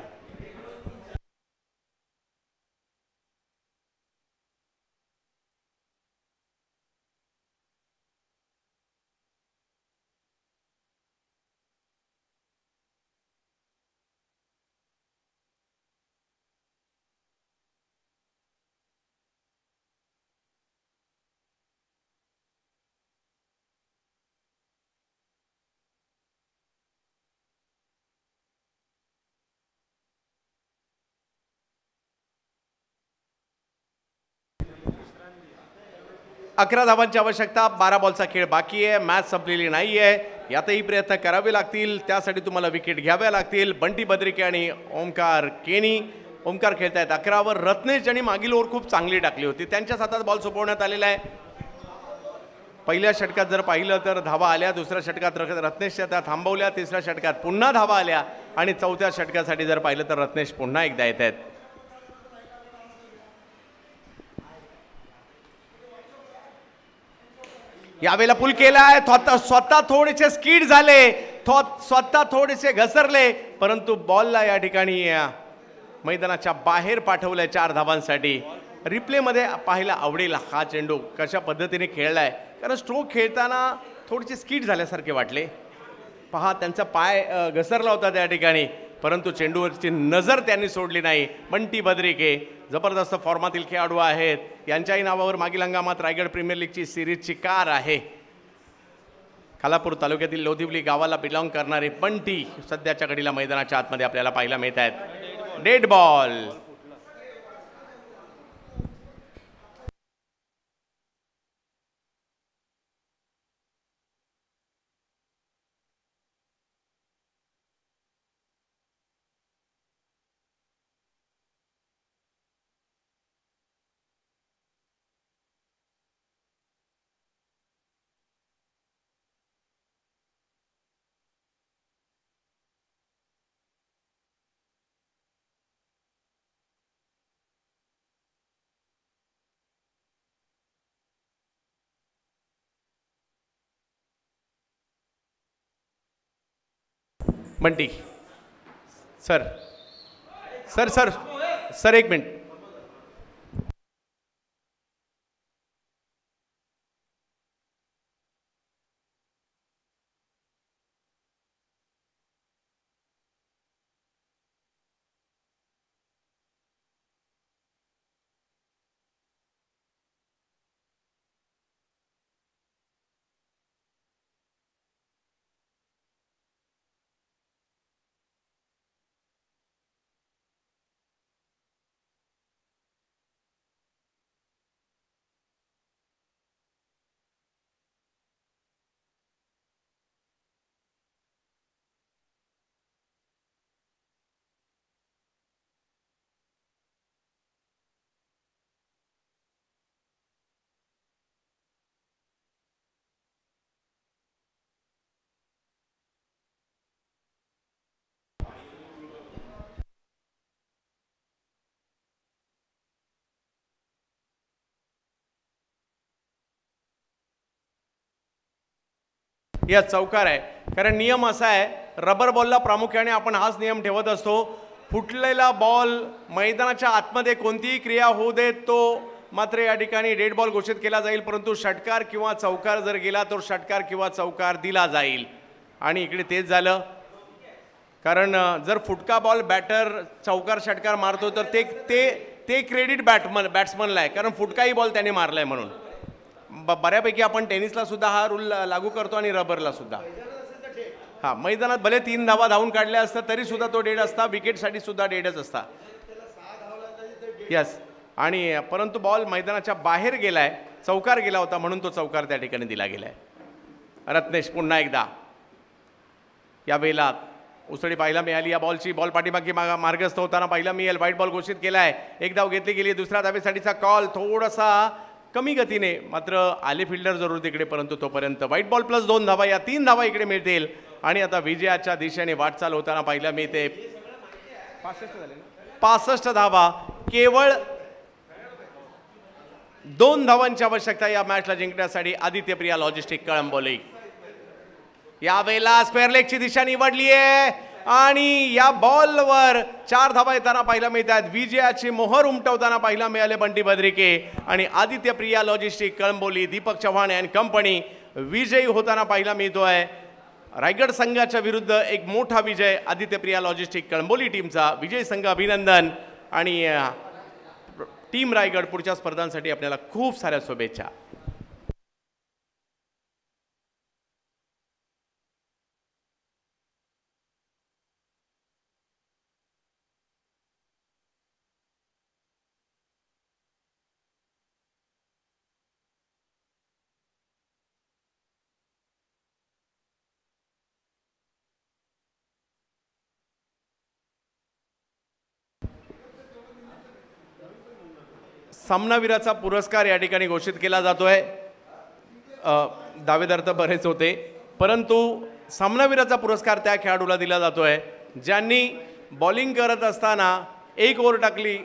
अकरा धावांची आवश्यकता. 12 बॉलचा खेळ बाकी आहे. मॅच संपलेली नाही आहे. यातही प्रयत्न करावे लागतील. त्यासाठी तुम्हाला विकेट घ्याव्या लागतील. बंटी बद्रिके आणि ओमकार केनी. ओमकार खेळतायत 11वर. रत्नेश यांनी मागील ओव्हर खूप चांगली टाकली होती. त्यांच्या हातात बॉल सोपवण्यात आलेला आहे. पहिल्या षटकात जर पाहिलं तर धावा आल्या. दुसऱ्या षटकात रत्नेशच्या त्या थांबवल्या. तिसऱ्या षटकात पुन्हा धावा आल्या आणि चौथ्या षटकासाठी जर पाहिलं तर रत्नेश पुन्हा एकदा येत आहेत. यावेळेला पुल केलाय. स्वतः थोडेसे स्किड झाले. स्वतः थोडेसे घसरले परंतु बॉलला या ठिकाणी मैदानाच्या बाहेर पाठवलंय 4 धावांसाठी. रिप्लेमध्ये पाहायला आवडेल हा चेंडू कशा पद्धतीने खेळलाय. कारण स्ट्रोक खेळताना थोडेसे स्किड झाल्यासारखे वाटले. पहा त्यांचा पाय घसरला होता त्या ठिकाणी परंतु चेंडूवरची नजर त्यांनी सोडली नाही. बंटी बद्रिके जबरदस्त फॉर्मातील खेळाडू आहेत. यांच्याही नावावर मागील हंगामात रायगड प्रीमियर लीगची सिरीजची कार आहे. खालापूर तालुक्यातील लोधिवली गावाला बिलॉंग करणारे बंटी सध्याच्या घडीला मैदानाच्या आतमध्ये आपल्याला पाहायला मिळत आहेत. Dead ball. Bunty sir sir sir sir एक मिनिट. या चौकार आहे. कारण नियम असा आहे, रबर बॉलला प्रामुख्याने आपण हाच नियम ठेवत असतो, फुटलेला बॉल मैदानाच्या आतमध्ये कोणतीही क्रिया होऊ देत तो मात्र या ठिकाणी डेड बॉल घोषित केला जाईल, परंतु षटकार किंवा चौकार जर गेला तर षटकार किंवा चौकार दिला जाईल. आणि इकडे तेच झालं, कारण जर फुटका बॉल बॅटर चौकार षटकार मारतो तर ते ते ते क्रेडिट बॅट्समनला आहे, कारण फुटकाही बॉल त्याने मारलाय म्हणून. बऱ्यापैकी आपण टेनिसला सुद्धा हा रूल लागू करतो आणि रबरला सुद्धा. हा, मैदानात भले 3 धावा धावून काढल्या असतात तरी सुद्धा तो डेड असता, विकेटसाठी सुद्धा डेडच असता. यस, आणि परंतु बॉल मैदानाच्या बाहेर गेलाय, चौकार गेला होता म्हणून तो चौकार त्या ठिकाणी दिला गेलाय. रत्नेश पुन्हा एकदा यावेळेला उसळी पाहायला मिळाली. या बॉलची बॉल पाठीमागे मार्गस्थ होताना पाहायला मिळेल. व्हाईट बॉल घोषित केलाय. एक धाव घेतली गेली. दुसऱ्या धावेसाठीचा कॉल थोडासा कमी गतीने, मात्र आले फिल्डर जरूर तिकडे, परंतु तोपर्यंत व्हाईट बॉल प्लस 2 धावा, या 3 धावा इकडे मिळतील आणि आता विजयाच्या दिशेने वाटचाल होताना पाहायला मिळते. 65 धावा, केवळ 2 धावांची आवश्यकता या मॅचला जिंकण्यासाठी. आदित्य प्रिया लॉजिस्टिक कळंबोली यावेळेला स्क्वेअर लेगची दिशा निवडली आहे आणि या बॉलवर 4 धावा येताना पाहायला मिळतात. विजयाची मोहर उमटवताना पाहायला मिळाले बंटी बद्रिके आणि Aditya Priya logistic Kalamboli, Deepak Chavan and company विजयी होताना पाहायला मिळतोय. रायगड संघाच्या विरुद्ध एक मोठा विजय आदित्य प्रिया लॉजिस्टिक कळंबोली टीमचा. विजय संघ अभिनंदन आणि टीम रायगड पुढच्या स्पर्धांसाठी आपल्याला खूप साऱ्या शुभेच्छा. सामनावीराचा पुरस्कार या ठिकाणी घोषित केला जातोय. दावेदार तर बरेच होते, परंतु सामनावीराचा पुरस्कार त्या खेळाडूला दिला जातोय ज्यांनी बॉलिंग करत असताना 1 ओव्हर टाकली,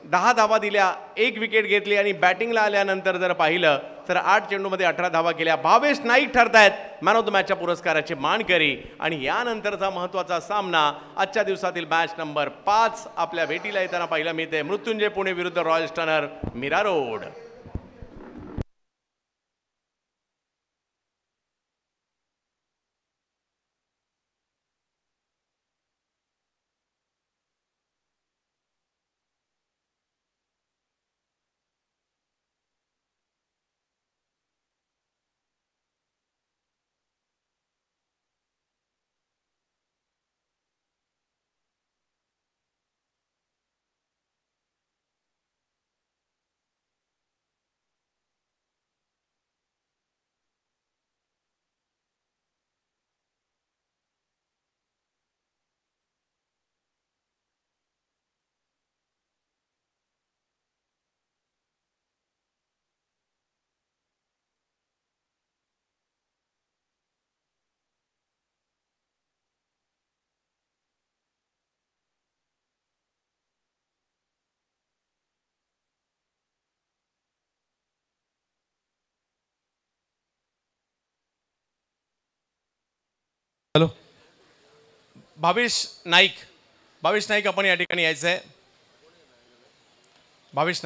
10 धावा दिल्या, 1 विकेट घेतली आणि बॅटिंगला आल्यानंतर जर पाहिलं तर 8 चेंडूमध्ये 18 धावा केल्या. भावेश नाईक ठरतायत मॅन ऑफ द मॅचच्या पुरस्काराचे मानकरी. आणि यानंतरचा महत्त्वाचा सामना आजच्या दिवसातील मॅच नंबर 5 आपल्या भेटीला येताना पाहायला मिळते. मृत्युंजय पुणे विरुद्ध royal stunner Mira Road. Hello, Bhavesh Naik आपण या ठिकाणी यायचं आहे. भावेश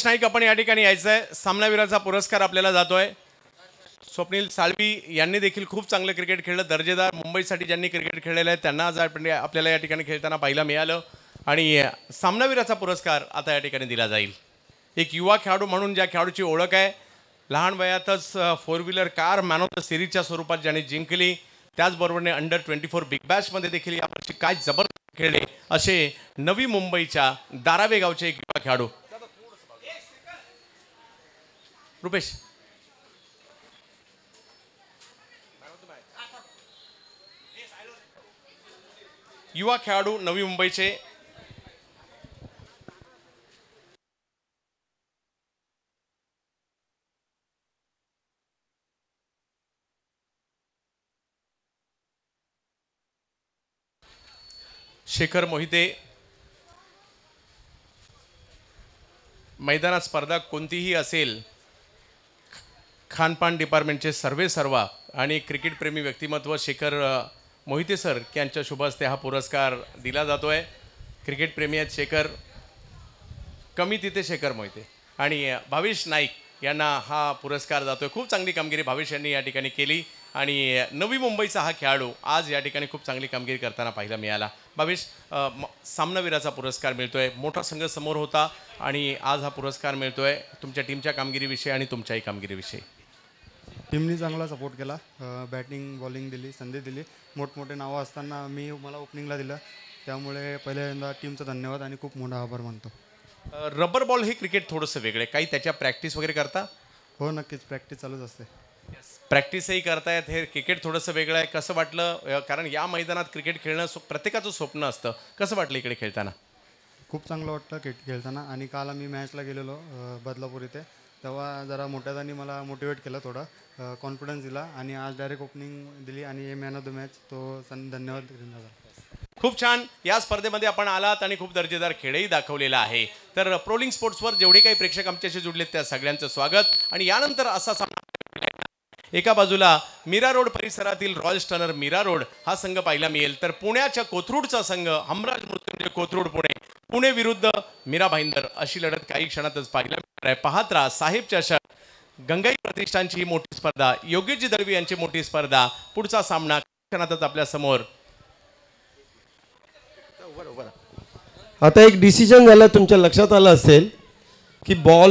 नाईक, आपण या ठिकाणी यायचं आहे. सामनावीराचा पुरस्कार आपल्याला जातोय. स्वप्नील साळवी यांनी देखील खूप चांगलं क्रिकेट खेळलं, दर्जेदार. मुंबईसाठी ज्यांनी क्रिकेट खेळलेलं आहे त्यांना आज आपल्याला या ठिकाणी खेळताना पाहायला मिळालं आणि सामनावीराचा पुरस्कार आता या ठिकाणी दिला जाईल. एक युवा खेळाडू म्हणून ज्या खेळाडूची ओळख आहे, लहान वयातच 4 wheeler car man of the सिरीजच्या स्वरूपात ज्याने जिंकली, त्याचबरोबरने अंडर 24 बिग बॅशमध्ये देखील यावर्षी काय जबरदस्त खेळले असे नवी मुंबईच्या दारावे गावचे एक युवा खेळाडू. रुपेश, युवा खेळाडू नवी मुंबईचे शेखर मोहिते मैदानात स्पर्धा कोणतीही असेल, खानपान डिपार्टमेंटचे सर्व आणि क्रिकेटप्रेमी व्यक्तिमत्व शेखर मोहिते सर यांच्या शुभ हस्ते हा पुरस्कार दिला जातो आहे. क्रिकेटप्रेमी आहेत शेखर, कमी तिथे शेखर मोहिते आणि भावेश नाईक यांना हा पुरस्कार जातो आहे. खूप चांगली कामगिरी भावेश यांनी या ठिकाणी केली आणि नवी मुंबईचा हा खेळाडू आज या ठिकाणी खूप चांगली कामगिरी करताना पाहायला मिळाला. भावेश, सामनावीराचा पुरस्कार मिळतो आहे, मोठा संघ समोर होता आणि आज हा पुरस्कार मिळतो आहे. तुमच्या टीमच्या कामगिरीविषयी आणि तुमच्याही कामगिरीविषयी. टीमनी चांगला सपोर्ट केला, बॅटिंग बॉलिंग दिली, संधी दिली. मोठमोठे नावं असताना मला ओपनिंगला दिलं, त्यामुळे पहिल्यांदा टीमचा धन्यवाद आणि खूप मोठा आभार मानतो. रबर बॉल हे क्रिकेट थोडंसं वेगळं आहे, काही त्याच्या प्रॅक्टिस वगैरे करता? हो, नक्कीच प्रॅक्टिस चालूच असते. प्रॅक्टिसही करतायत. हे क्रिकेट थोडंसं वेगळं आहे, कसं वाटलं? कारण या मैदानात क्रिकेट खेळणं प्रत्येकाचं स्वप्न असतं, कसं वाटलं इकडे खेळताना? खूप चांगलं वाटतं खेळताना. आणि काल आम्ही मॅचला गेलेलो बदलापूर इथे, तेव्हा जरा मोठ्यादानी मला मोटिवेट केलं, थोडं कॉन्फिडन्स दिला आणि आज डायरेक्ट ओपनिंग दिली आणि मॅन ऑफ द मॅच तो धन्यवाद. खूप छान. या स्पर्धेमध्ये आपण आलात आणि खूप दर्जेदार खेळही दाखवलेला आहे. तर प्रोलिंग स्पोर्ट्सवर जेवढे काही प्रेक्षक आमच्याशी जुडलेत त्या सगळ्यांचं स्वागत. आणि यानंतर असा सामना, एका बाजूला मीरा रोड परिसरातील रॉयल्स टर्नर मीरा रोड हा संघ पाहायला मिळेल, तर पुण्याच्या कोथरूडचा संघ हमराज मृत्युंजय कोथरूड पुणे विरुद्ध मीरा भाईंदर अशी लढत काही क्षणातच पाहायला मिळणार आहे. पाहत राहा साहेब चषक, गंगाई प्रतिष्ठानची ही मोठी स्पर्धा, योगेशजी दळवी यांची मोठी स्पर्धा. पुढचा सामना क्षणातच आपल्या समोर. आता एक डिसिजन झालं, तुमच्या लक्षात आलं असेल की बॉल